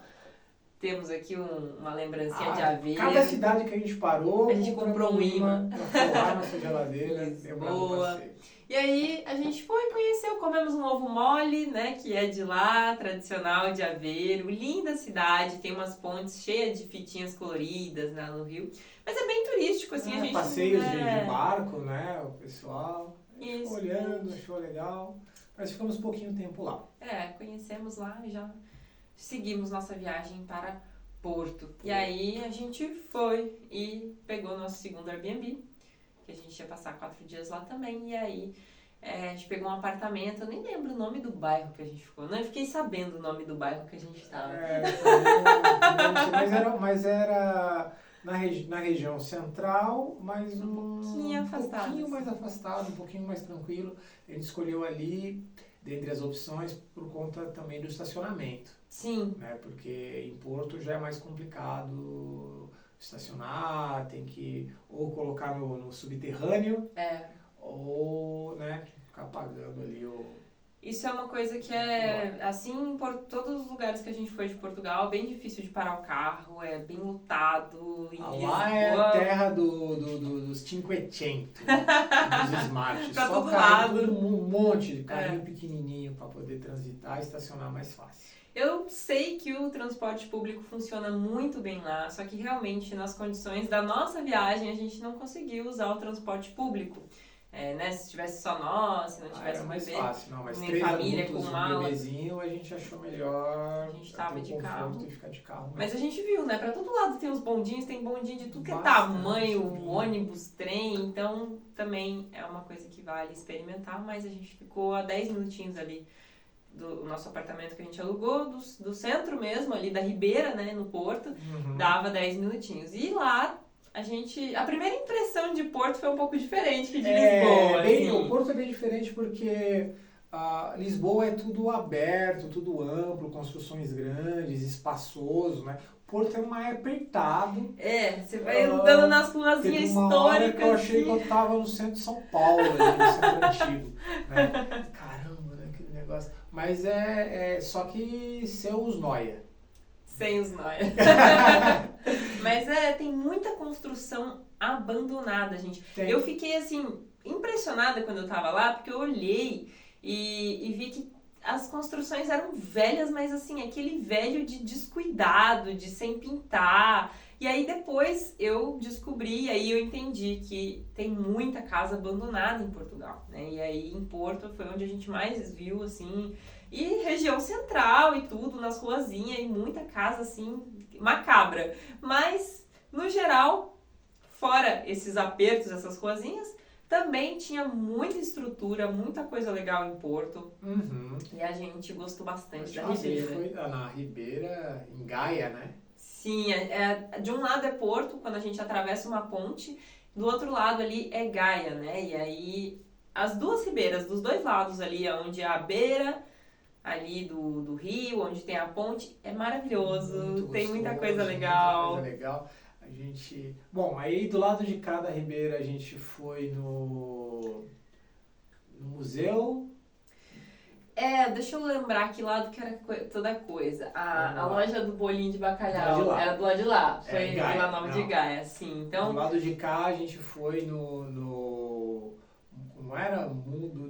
temos aqui uma lembrancinha de Aveiro. Cada cidade que a gente parou, a gente comprou um imã pra colar nossa geladeira. Boa. E aí a gente foi, conheceu, comemos um ovo mole, né? Que é de lá, tradicional de Aveiro. Linda cidade, tem umas pontes cheias de fitinhas coloridas, né, no rio. Mas é bem turístico, assim, a gente... Passeios de barco, né? O pessoal Isso, olhando, achou legal. Mas ficamos pouquinho tempo lá. Conhecemos lá e já seguimos nossa viagem para Porto. E aí a gente foi e pegou nosso segundo Airbnb, que a gente ia passar 4 dias lá também. E aí a gente pegou um apartamento, eu nem lembro o nome do bairro que a gente ficou. Não, eu fiquei sabendo o nome do bairro que a gente estava. Mas era na região central, mas um pouquinho afastado. Um pouquinho mais afastado, um pouquinho mais tranquilo. A gente escolheu ali, dentre as opções, por conta também do estacionamento. Sim. Né? Porque em Porto já é mais complicado estacionar, tem que ou colocar no subterrâneo, ou, né, ficar pagando ali o... Isso é uma coisa que é, assim, por todos os lugares que a gente foi de Portugal, bem difícil de parar o carro, é bem lotado. Lá é a terra dos Cinquecento, dos smarts. Pra Só todo lado. Um monte de carrinho pequenininho para poder transitar e estacionar mais fácil. Eu sei que o transporte público funciona muito bem lá, só que realmente nas condições da nossa viagem a gente não conseguiu usar o transporte público. Né? Se tivesse só nós, se não tivesse um mais bebê, fácil, não, mas nem 3 família adultos, com mala. Um bebezinho, a gente achou melhor. A gente tava de carro. E ficar de carro mesmo. Mas a gente viu, né? Pra todo lado tem os bondinhos, tem bondinho de tudo que é Bastante, tamanho, ônibus, trem, então também é uma coisa que vale experimentar, mas a gente ficou a 10 minutinhos ali do nosso apartamento que a gente alugou, do centro mesmo, ali da Ribeira, né, no Porto, dava 10 minutinhos. E lá a primeira impressão de Porto foi um pouco diferente que de Lisboa. O Porto é bem diferente porque Lisboa é tudo aberto, tudo amplo, construções grandes, espaçoso, né? Porto é mais apertado. Você vai andando nas ruazinhas históricas. Que eu achei que eu tava no centro de São Paulo, ali, no centro antigo. Né? Caramba, né? Aquele negócio. Mas só que sem os noia. Sem os noia. Mas tem muita construção abandonada, gente. Tem. Eu fiquei, assim, impressionada quando eu tava lá, porque eu olhei e vi que as construções eram velhas, mas assim, aquele velho de descuidado, de sem pintar. E aí depois eu descobri, aí eu entendi que tem muita casa abandonada em Portugal, né? E aí em Porto foi onde a gente mais viu, assim, e região central e tudo, nas ruazinhas, e muita casa, assim, macabra. Mas, no geral, fora esses apertos, essas ruazinhas, também tinha muita estrutura, muita coisa legal em Porto. Uhum. E a gente gostou bastante da Ribeira. Ribeira. Foi na Ribeira, em Gaia, né? Sim, de um lado é Porto, quando a gente atravessa uma ponte, do outro lado ali é Gaia, né? E aí, as duas ribeiras, dos dois lados ali, onde é a beira ali do rio, onde tem a ponte, é maravilhoso, tem muita coisa legal. Muita coisa legal. A gente... Bom, aí do lado de cada ribeira a gente foi no museu. Deixa eu lembrar que lado que era toda coisa. A loja do bolinho de bacalhau era do lado de lá. Foi em Vila Nova de Gaia, sim. Então, do lado de cá a gente foi no como era? Mundo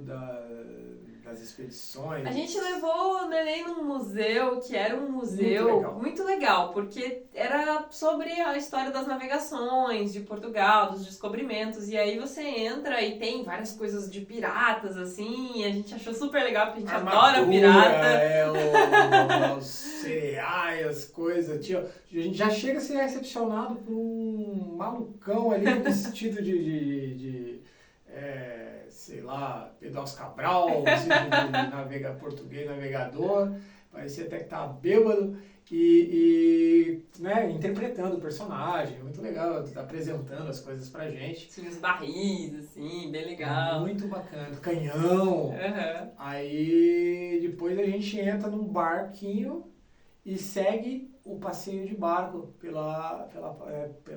das expedições. A gente levou o neném num museu, que era um museu muito legal, porque era sobre a história das navegações de Portugal, dos descobrimentos, e aí você entra e tem várias coisas de piratas, assim, e a gente achou super legal, porque a gente adora pirata. Os cereais, as coisas. A gente já chega a ser recepcionado por um malucão ali vestido de sei lá, Pedro Cabral, de português navegador, parecia até que estava bêbado e né, interpretando o personagem, muito legal, apresentando as coisas pra gente. Tinha os barris, assim, bem legal. Muito bacana, canhão. Uhum. Aí depois a gente entra num barquinho e segue o passeio de barco pela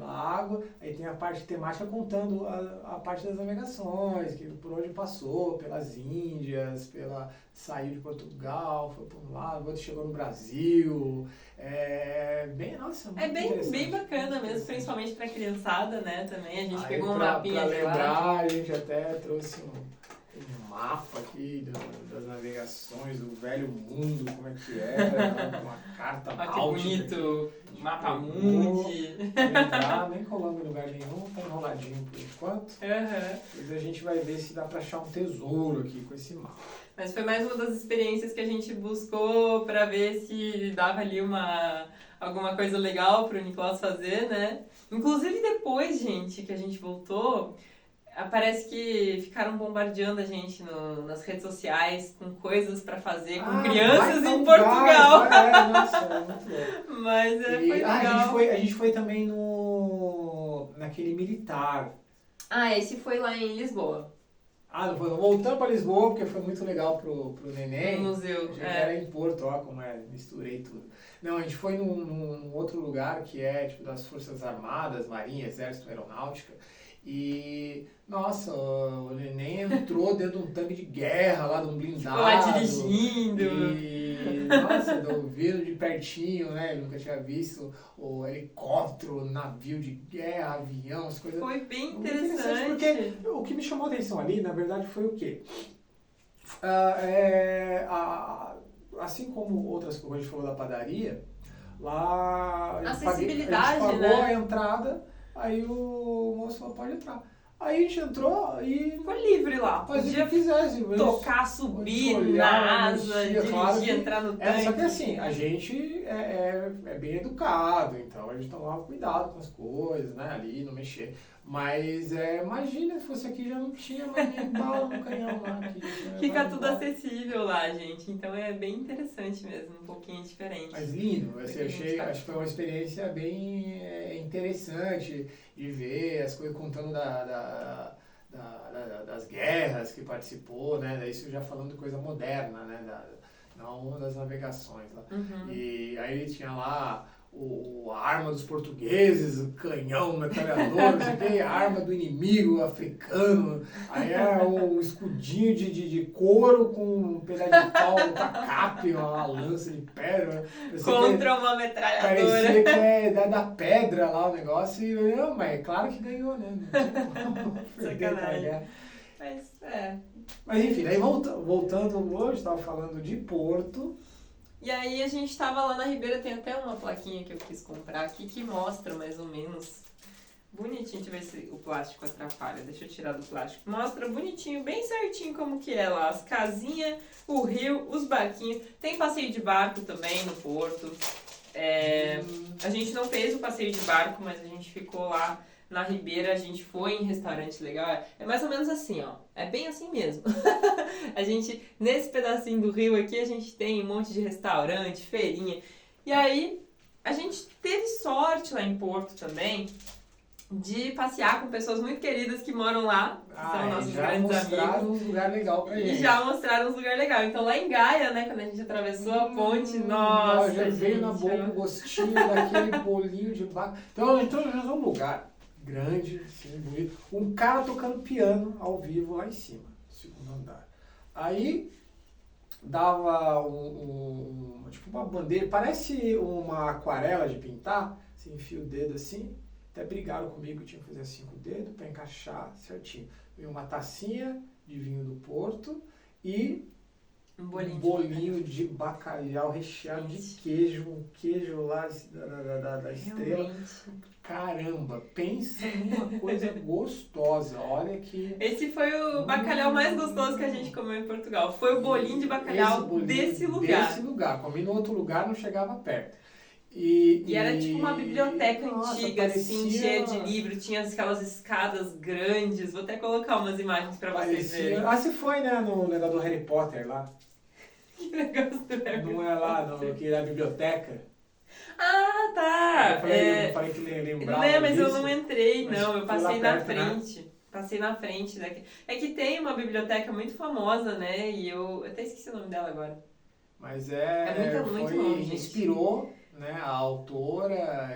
água. Aí tem a parte temática contando a parte das navegações, que por onde passou, pelas Índias, saiu de Portugal, foi para um lado, outro chegou no Brasil. Bem bacana mesmo, principalmente para criançada, né? Também a gente pegou um mapinha pra de lembrar, lá. A gente até trouxe um mapa aqui das navegações do velho mundo, como é que era, uma carta que bonito, mapa mundi. Nem colamos em lugar nenhum, tá enroladinho por enquanto. Mas a gente vai ver se dá pra achar um tesouro aqui com esse mapa. Mas foi mais uma das experiências que a gente buscou pra ver se dava ali alguma coisa legal pro Nicolas fazer, né? Inclusive depois, gente, que a gente voltou, parece que ficaram bombardeando a gente nas redes sociais com coisas pra fazer com crianças em Portugal. Nossa, é muito louco. Mas foi legal. A gente foi também naquele militar. Esse foi lá em Lisboa. Voltando para Lisboa, porque foi muito legal pro neném. No museu. Era em Porto, ó, como misturei tudo. Não, a gente foi num outro lugar que é tipo das Forças Armadas, Marinha, Exército, Aeronáutica. E, nossa, o neném entrou dentro de um tanque de guerra lá, de um blindado. Ficou lá dirigindo. E, nossa, vendo de pertinho, né? Ele nunca tinha visto o helicóptero, navio de guerra, avião, as coisas. Foi bem interessante. Porque o que me chamou a atenção ali, na verdade, foi o quê? Assim como outras coisas, a gente falou da padaria, lá a gente pagou a entrada. Aí o moço falou, pode entrar. Aí a gente entrou e Ficou livre lá. fazia o Podia que quisesse. tocar, subir olhar, na asa, mexia, dirigir, claro que- entrar no tanque. Só que assim, a gente é bem educado, então a gente tomava cuidado com as coisas, né? Ali, não mexer. Mas imagina se fosse aqui já não tinha mais nem bala no canhão lá. Aqui, Fica tudo acessível lá, gente. Então é bem interessante mesmo, um pouquinho diferente. Mas lindo, assim, Porque acho que foi uma experiência bem interessante de ver as coisas contando das guerras que participou, né? Isso já falando de coisa moderna, né? Não das navegações lá. Uhum. E aí tinha lá a arma dos portugueses, o canhão, metralhador, não sei o que, a arma do inimigo africano, aí era um escudinho de couro com um pedaço de pau, um tacape, uma lança de pedra. Contra uma metralhadora. Parecia que da pedra lá o negócio, e não, mas claro que ganhou, né? Sacanagem. Mas enfim, daí voltando hoje, estava falando de Porto. E aí a gente tava lá na Ribeira, tem até uma plaquinha que eu quis comprar aqui que mostra mais ou menos bonitinho, deixa eu ver se o plástico atrapalha, deixa eu tirar do plástico. Mostra bonitinho, bem certinho como que é lá, as casinhas, o rio, os barquinhos. Tem passeio de barco também no Porto. A gente não fez o passeio de barco, mas a gente ficou lá na Ribeira, a gente foi em restaurante legal. É mais ou menos assim, ó. É bem assim mesmo. A gente, nesse pedacinho do rio aqui, a gente tem um monte de restaurante, feirinha. E aí, a gente teve sorte lá em Porto também de passear com pessoas muito queridas que moram lá, que são nossos grandes amigos. Já mostraram um lugar legal pra gente. E já mostraram uns lugares legais. Então lá em Gaia, né, quando a gente atravessou a ponte, nossa, já veio na boca o gostinho daquele bolinho de barco. Então já é um lugar grande, assim, bonito. Um cara tocando piano ao vivo lá em cima, no segundo andar. Aí dava tipo uma bandeira, parece uma aquarela de pintar, você enfia o dedo assim, até brigaram comigo, tinha que fazer assim com o dedo para encaixar certinho. Veio uma tacinha de vinho do Porto e um bolinho de bacalhau recheado de queijo, um queijo lá da estrela. Caramba, pensa numa coisa gostosa, olha que... Esse foi o bacalhau mais gostoso que a gente comeu em Portugal, foi o bolinho de bacalhau desse lugar. Desse lugar, comi no outro lugar, não chegava perto. E era tipo uma biblioteca antiga, parecia... assim, cheia de livro, tinha aquelas escadas grandes, vou até colocar umas imagens pra vocês verem. Você foi, né, no negócio do Harry Potter lá? Que negócio do Harry Potter? Não é lá, que é a biblioteca? Ah, tá! Eu falei que lembrava Não, mas disso, eu não entrei, não, eu passei na perto, frente. Né? Passei na frente daqui. É que tem uma biblioteca muito famosa, né, e eu até esqueci o nome dela agora. Mas muito longe, inspirou, né, a autora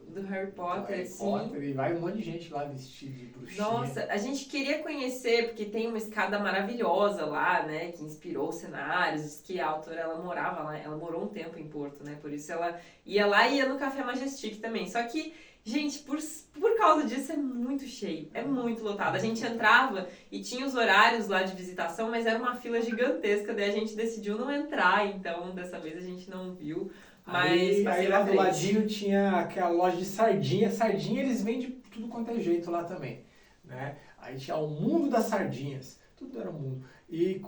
do Harry Potter, sim. Potter, e vai um monte de gente lá vestida de bruxinha. Nossa, a gente queria conhecer, porque tem uma escada maravilhosa lá, né, que inspirou os cenários, diz que a autora, ela morava lá, ela morou um tempo em Porto, né, por isso ela ia lá e ia no Café Majestic também, só que, gente, por causa disso é muito cheio, é muito lotado, a gente entrava e tinha os horários lá de visitação, mas era uma fila gigantesca, daí a gente decidiu não entrar, então dessa vez a gente não viu. Mas aí lá do ladinho tinha aquela loja de sardinha. Sardinha eles vendem tudo quanto é jeito lá também, né? Aí tinha o mundo das sardinhas, tudo era mundo. E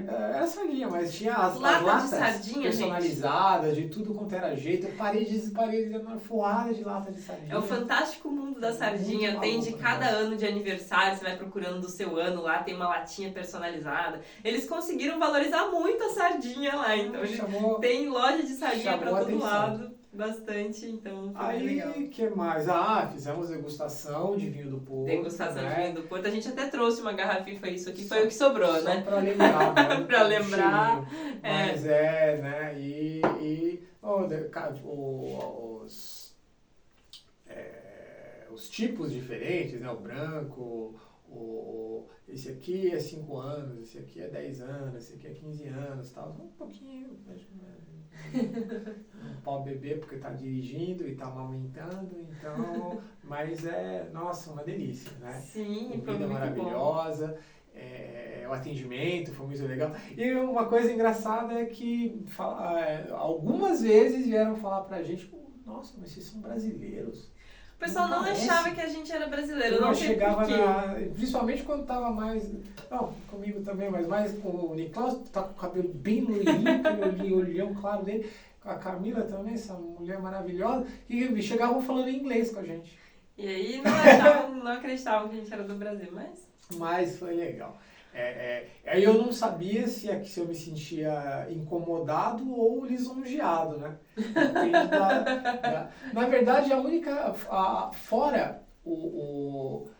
era sardinha, mas tinha as latas de sardinha, personalizadas, gente. De tudo quanto era jeito. Paredes forradas de lata de sardinha. É o fantástico mundo da sardinha. Tem de cada ano de aniversário, você vai procurando do seu ano lá, tem uma latinha personalizada. Eles conseguiram valorizar muito a sardinha lá, então tem loja de sardinha pra todo lado. Bastante, então foi bem legal. Aí, que mais? Fizemos degustação de vinho do Porto. Degustação de vinho do Porto. A gente até trouxe uma garrafinha, foi isso aqui, foi o que sobrou, só né? Pra lembrar, né? Pra lembrar. Mas né? Os tipos diferentes, né? O branco, esse aqui é 5 anos, esse aqui é 10 anos, esse aqui é 15 anos, tal. Um pouquinho, não pode beber porque está dirigindo e está amamentando, então, mas nossa, uma delícia, né? Sim, foi comida muito maravilhosa, o atendimento foi muito legal. E uma coisa engraçada é que algumas vezes vieram falar pra gente, nossa, mas vocês são brasileiros. pessoal não parece. achava que a gente era brasileiro, Eu não sei chegava porquê. principalmente quando tava mais. Não, comigo também, mas mais com o Niklaus, tá com o cabelo bem loirinho, aquele olhão claro dele. Com a Camila também, essa mulher maravilhosa. E chegavam falando inglês com a gente. E aí não acreditavam que a gente era do Brasil, mas... Mas foi legal. Aí eu não sabia se eu me sentia incomodado ou lisonjeado, né? Depende Na verdade, a única... fora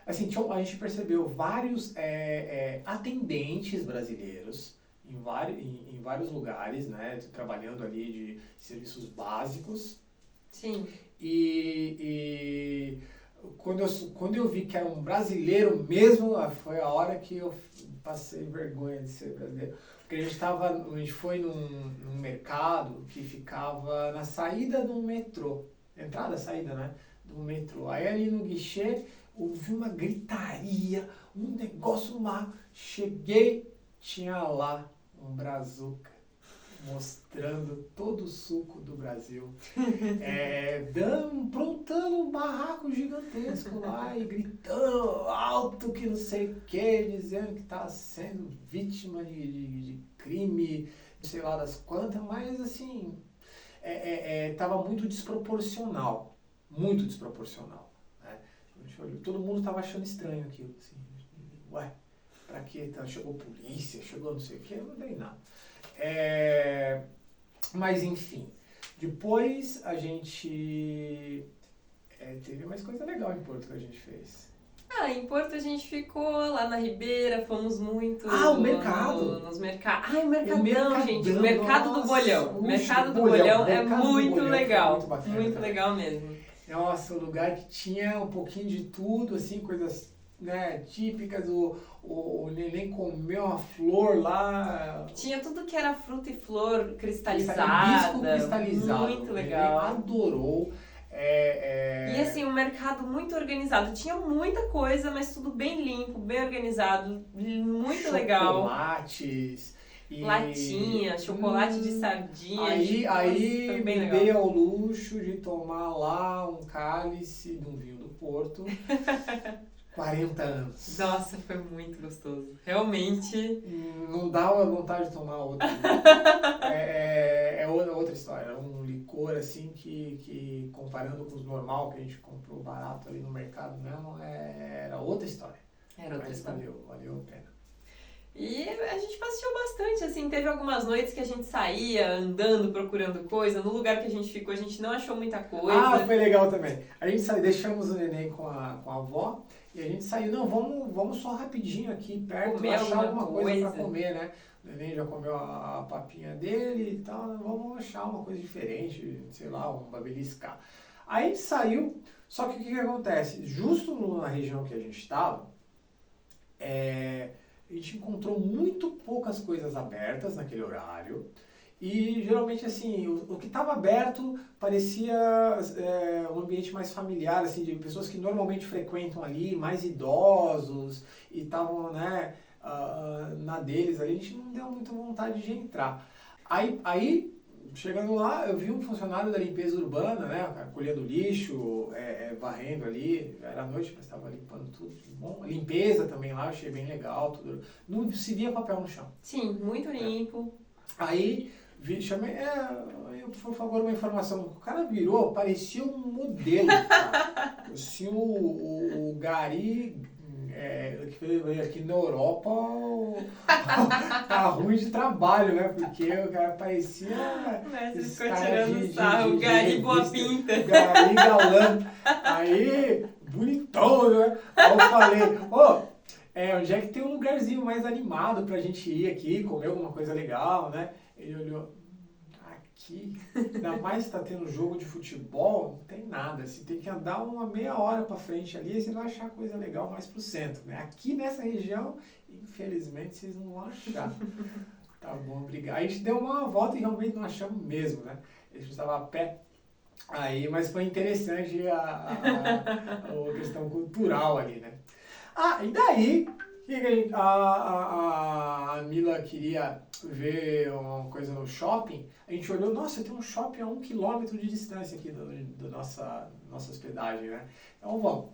assim, a gente percebeu vários atendentes brasileiros em vários lugares, né? Trabalhando ali de serviços básicos. Sim. E quando eu vi que era um brasileiro mesmo, foi a hora que eu passei vergonha de ser brasileiro. Porque a gente foi num mercado que ficava na saída do metrô. Entrada, saída, né? Do metrô. Aí ali no guichê, ouvi uma gritaria, um negócio lá. Cheguei, tinha lá um brazuca mostrando todo o suco do Brasil, aprontando um barraco gigantesco lá e gritando alto que não sei o que, dizendo que está sendo vítima de crime, sei lá das quantas, mas assim, estava muito desproporcional, né? Todo mundo estava achando estranho aquilo, assim, ué, pra que? Chegou polícia, chegou não sei o que, não dei nada. Mas enfim, depois a gente teve mais coisa legal em Porto que a gente fez. Em Porto a gente ficou lá na Ribeira, fomos muito o mercado! nos mercados. O Mercadão, Mercadão, gente, o Mercado do nossa, Bolhão. O puxa, Mercado do Bolhão, Bolhão é Mercado do muito Bolhão foi legal, muito bacana muito também. legal mesmo. Nossa, um lugar que tinha um pouquinho de tudo, assim, coisas, né, típicas, o neném comeu uma flor lá. Tinha tudo que era fruta e flor Hibisco cristalizada, cristalizado. muito legal. Ele adorou. E assim, um mercado muito organizado. Tinha muita coisa, mas tudo bem limpo, bem organizado, muito legal. Chocolates. Latinha, chocolate de sardinha. Aí foi bem me legal. dei ao luxo de tomar lá um cálice de um vinho do Porto. 40 anos. Nossa, foi muito gostoso. Realmente. Não dava vontade de tomar outro. Outra história. Era um licor assim que comparando com os normal que a gente comprou barato ali no mercado mesmo, era outra história. Era outra história. Valeu a pena. E a gente passeou bastante, assim, teve algumas noites que a gente saía andando, procurando coisa. No lugar que a gente ficou, a gente não achou muita coisa. Foi legal também. A gente saiu, deixamos o neném com a avó e a gente saiu, não, vamos só rapidinho aqui perto, comer achar alguma coisa pra coisa. comer, né? O neném já comeu a papinha dele e tal, vamos achar uma coisa diferente, sei lá, beliscar. Aí a gente saiu, só que o que acontece? Justo na região que a gente estava, a gente encontrou muito poucas coisas abertas naquele horário e geralmente assim, o que estava aberto parecia um ambiente mais familiar, assim, de pessoas que normalmente frequentam ali, mais idosos e estavam, né, na deles ali, a gente não deu muita vontade de entrar. Aí chegando lá, eu vi um funcionário da limpeza urbana, né, colhendo lixo, varrendo ali, era noite, mas estava limpando tudo. Bom, limpeza também lá, eu achei bem legal, tudo. Não se via papel no chão. Sim, muito limpo. Aí, chamei, por favor, uma informação. O cara virou, parecia um modelo, cara. Parecia o Gari, que veio aqui na Europa, tá ruim de trabalho, né? Porque o cara parecia... O mestre ficou cara tirando sarro, o Gari Boa revista, Pinta. Gari galã. Aí, bonitão, né? Aí eu falei, onde é que tem um lugarzinho mais animado pra gente ir aqui, comer alguma coisa legal, né? Ele olhou, aqui, ainda mais que tá tendo jogo de futebol, não tem nada. Você tem que andar uma meia hora pra frente ali e você vai achar coisa legal mais pro centro, né? Aqui nessa região, infelizmente, vocês não vão achar. Tá bom, obrigado. Aí a gente deu uma volta e realmente não achamos mesmo, né? A gente estava a pé. Aí, mas foi interessante a questão cultural ali, né? E daí, a Mila queria ver uma coisa no shopping, a gente olhou, nossa, tem um shopping a 1 quilômetro de distância aqui da nossa hospedagem, né? Então vamos.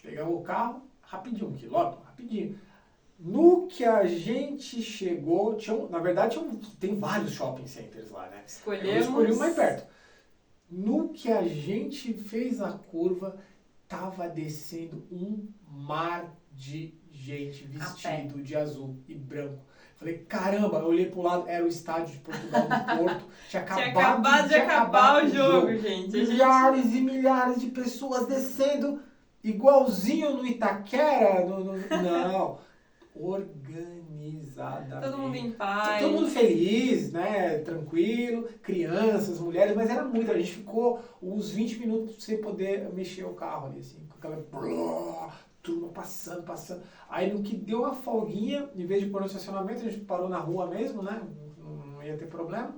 Pegamos o carro, rapidinho, 1 quilômetro, rapidinho. No que a gente chegou, na verdade tem vários shopping centers lá, né? Eu escolhi o mais perto. No que a gente fez a curva, tava descendo um mar de gente vestido de azul e branco. Falei, caramba, eu olhei pro lado, era o estádio de Portugal no Porto. Tinha acabado de acabar o jogo, gente. Milhares e milhares de pessoas descendo, igualzinho no Itaquera. Não, organizadamente. Todo mundo em paz. Todo mundo feliz, né? Tranquilo, crianças, mulheres, mas era muito. A gente ficou uns 20 minutos sem poder mexer o carro ali, assim, com aquela turma passando. Aí no que deu a folguinha, em vez de pôr no estacionamento, a gente parou na rua mesmo, né? Não ia ter problema,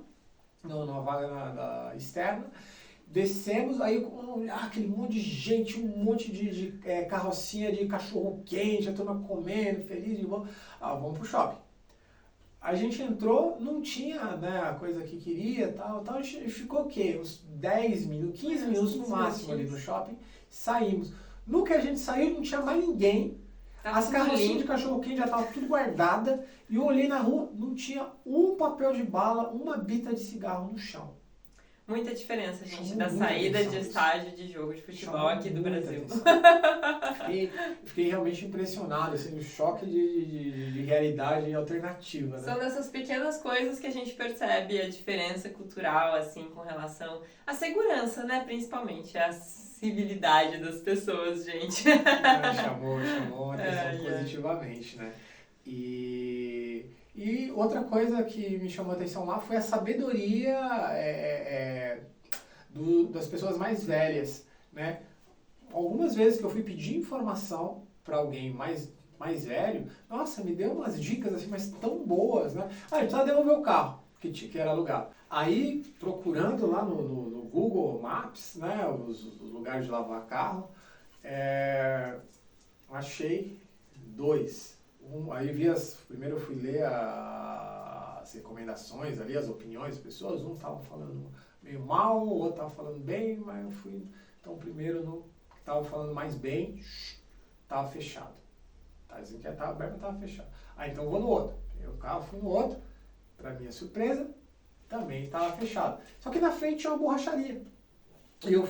numa vaga externa. Descemos, aí aquele monte de gente, um monte de carrocinha de cachorro quente, a turma comendo, feliz, e vamos pro shopping. A gente entrou, não tinha, né, a coisa que queria, tal, a gente ficou o quê? Uns 10 minutos, 15 minutos no máximo ali no shopping, saímos. No que a gente saiu, não tinha mais ninguém, as carrocinhas de cachorro quente já estavam tudo guardada, e eu olhei na rua, não tinha um papel de bala, uma bita de cigarro no chão. Muita diferença, gente, da saída de estádio de jogo de futebol aqui do Brasil. Fiquei realmente impressionado, assim, no choque de realidade alternativa, né? São dessas pequenas coisas que a gente percebe a diferença cultural, assim, com relação à segurança, né, principalmente, a civilidade das pessoas, gente. Chamou a atenção positivamente, né? E outra coisa que me chamou a atenção lá foi a sabedoria das pessoas mais velhas, né? Algumas vezes que eu fui pedir informação para alguém mais velho, nossa, me deu umas dicas assim, mas tão boas, né? A gente precisava devolver o carro, que era alugado. Aí, procurando lá no Google Maps, né, os lugares de lavar carro, achei 2. Aí primeiro eu fui ler as recomendações ali, as opiniões das pessoas, um estava falando meio mal, o outro estava falando bem, mas eu fui, então primeiro no que estava falando mais bem, estava fechado. Tá dizendo que estava aberto, mas estava fechado. Aí então eu vou no outro. Peguei o carro, fui no outro, para minha surpresa, também estava fechado. Só que na frente tinha uma borracharia. E eu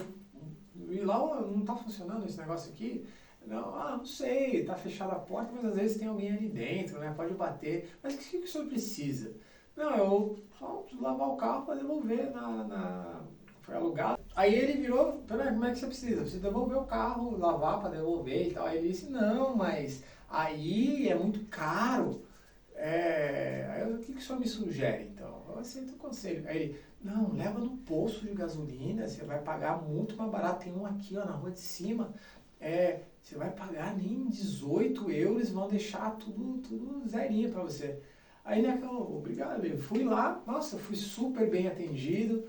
vi lá, não está funcionando esse negócio aqui. Não sei, tá fechada a porta, mas às vezes tem alguém ali dentro, né? Pode bater. Mas o que o senhor precisa? Não, eu só preciso lavar o carro para devolver foi alugado. Aí ele virou, como é que você precisa? Eu preciso devolver o carro, lavar para devolver e tal. Aí ele disse, não, mas aí é muito caro. Aí o que o senhor me sugere, então? Eu aceito o conselho. Aí ele, não, leva no posto de gasolina, você vai pagar muito mais barato. Tem um aqui, ó, na rua de cima. Você vai pagar nem 18 euros, vão deixar tudo zerinho para você. Aí, né, obrigado, eu fui lá, nossa, fui super bem atendido.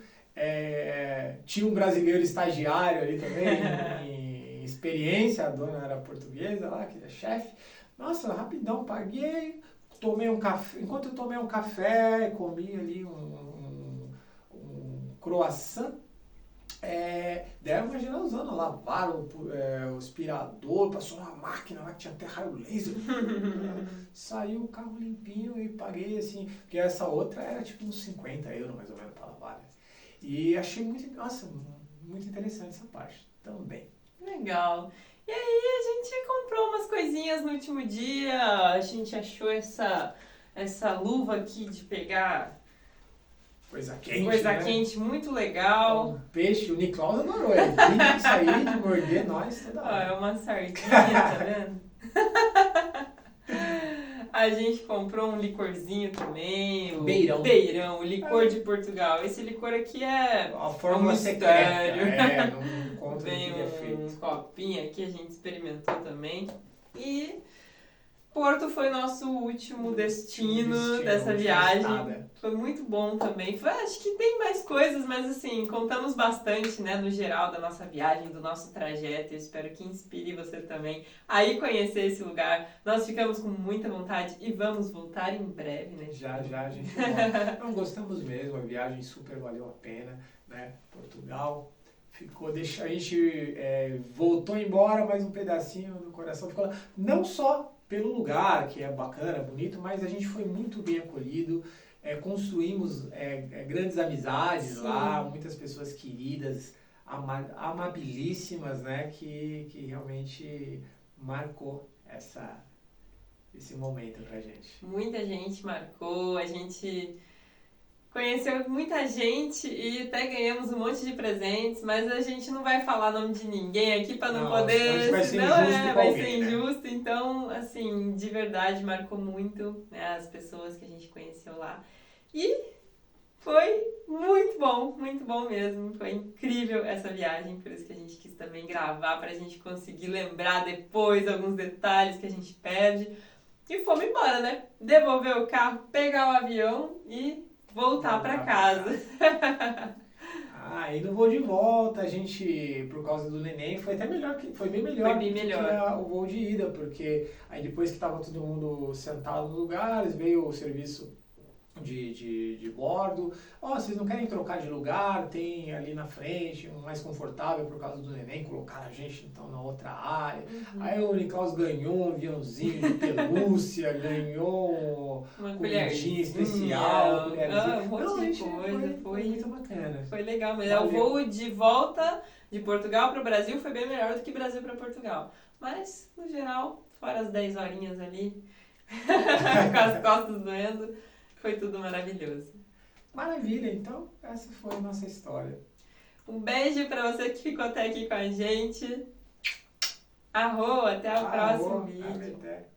Tinha um brasileiro estagiário ali também, em experiência, a dona era portuguesa lá, que é chefe. Nossa, rapidão, paguei, tomei um café. Enquanto eu tomei um café, comi ali um croissant. Deram uma geralzona, lavaram o aspirador, passou uma máquina lá que tinha até raio laser. Saiu o carro limpinho e paguei assim, porque essa outra era tipo uns 50 euros mais ou menos para lavar, né? E achei muito interessante essa parte também. Legal. E aí a gente comprou umas coisinhas no último dia, a gente achou essa luva aqui de pegar coisa quente, né? Quente, muito legal. Um peixe, o Niklaus adorou. Ele tem isso aí de morder nós toda hora. É uma sardinha, tá vendo? A gente comprou um licorzinho também. O Beirão, o licor de Portugal. Esse licor aqui é a fórmula secreta. Não conta o que é feito. Um copinho aqui, a gente experimentou também. E Porto foi nosso último destino Destino, dessa última viagem. estada. Foi muito bom também. Acho que tem mais coisas, mas assim, contamos bastante, né, no geral da nossa viagem, do nosso trajeto. Eu espero que inspire você também a ir conhecer esse lugar. Nós ficamos com muita vontade e vamos voltar em breve, né? Já, a gente volta. Não, gostamos mesmo, a viagem super valeu a pena, né? Portugal ficou, a gente voltou embora, mas um pedacinho do coração ficou lá. Não só pelo lugar, que é bacana, bonito, mas a gente foi muito bem acolhido, construímos grandes amizades Sim. lá, muitas pessoas queridas, amabilíssimas, né? Que realmente marcou esse momento pra gente. Muita gente marcou, a gente conheceu muita gente e até ganhamos um monte de presentes, mas a gente não vai falar nome de ninguém aqui para não poder, vai ser senão injusto com vai alguém, ser né? injusto. Então, assim, de verdade marcou muito, né, as pessoas que a gente conheceu lá. E foi muito bom mesmo. Foi incrível essa viagem, por isso que a gente quis também gravar pra gente conseguir lembrar depois alguns detalhes que a gente perde. E fomos embora, né? Devolver o carro, pegar o avião e voltar pra casa. E no voo de volta, a gente, por causa do neném, foi até melhor, foi bem melhor Foi bem do que melhor. o voo de ida, porque aí depois que estava todo mundo sentado nos lugares, veio o serviço de bordo. Vocês não querem trocar de lugar? Tem ali na frente um mais confortável por causa do neném, colocaram a gente então na outra área. Aí o Niklaus ganhou um aviãozinho de pelúcia, ganhou Uma comidinha especial, um monte de coisa. Foi muito bacana. Foi legal mesmo. Valeu. O voo de volta de Portugal para o Brasil foi bem melhor do que Brasil para Portugal. Mas, no geral, fora as 10 horinhas ali, com as costas doendo, foi tudo maravilhoso. Maravilha, então essa foi a nossa história. Um beijo para você que ficou até aqui com a gente. Arro, até o próximo vídeo. Até.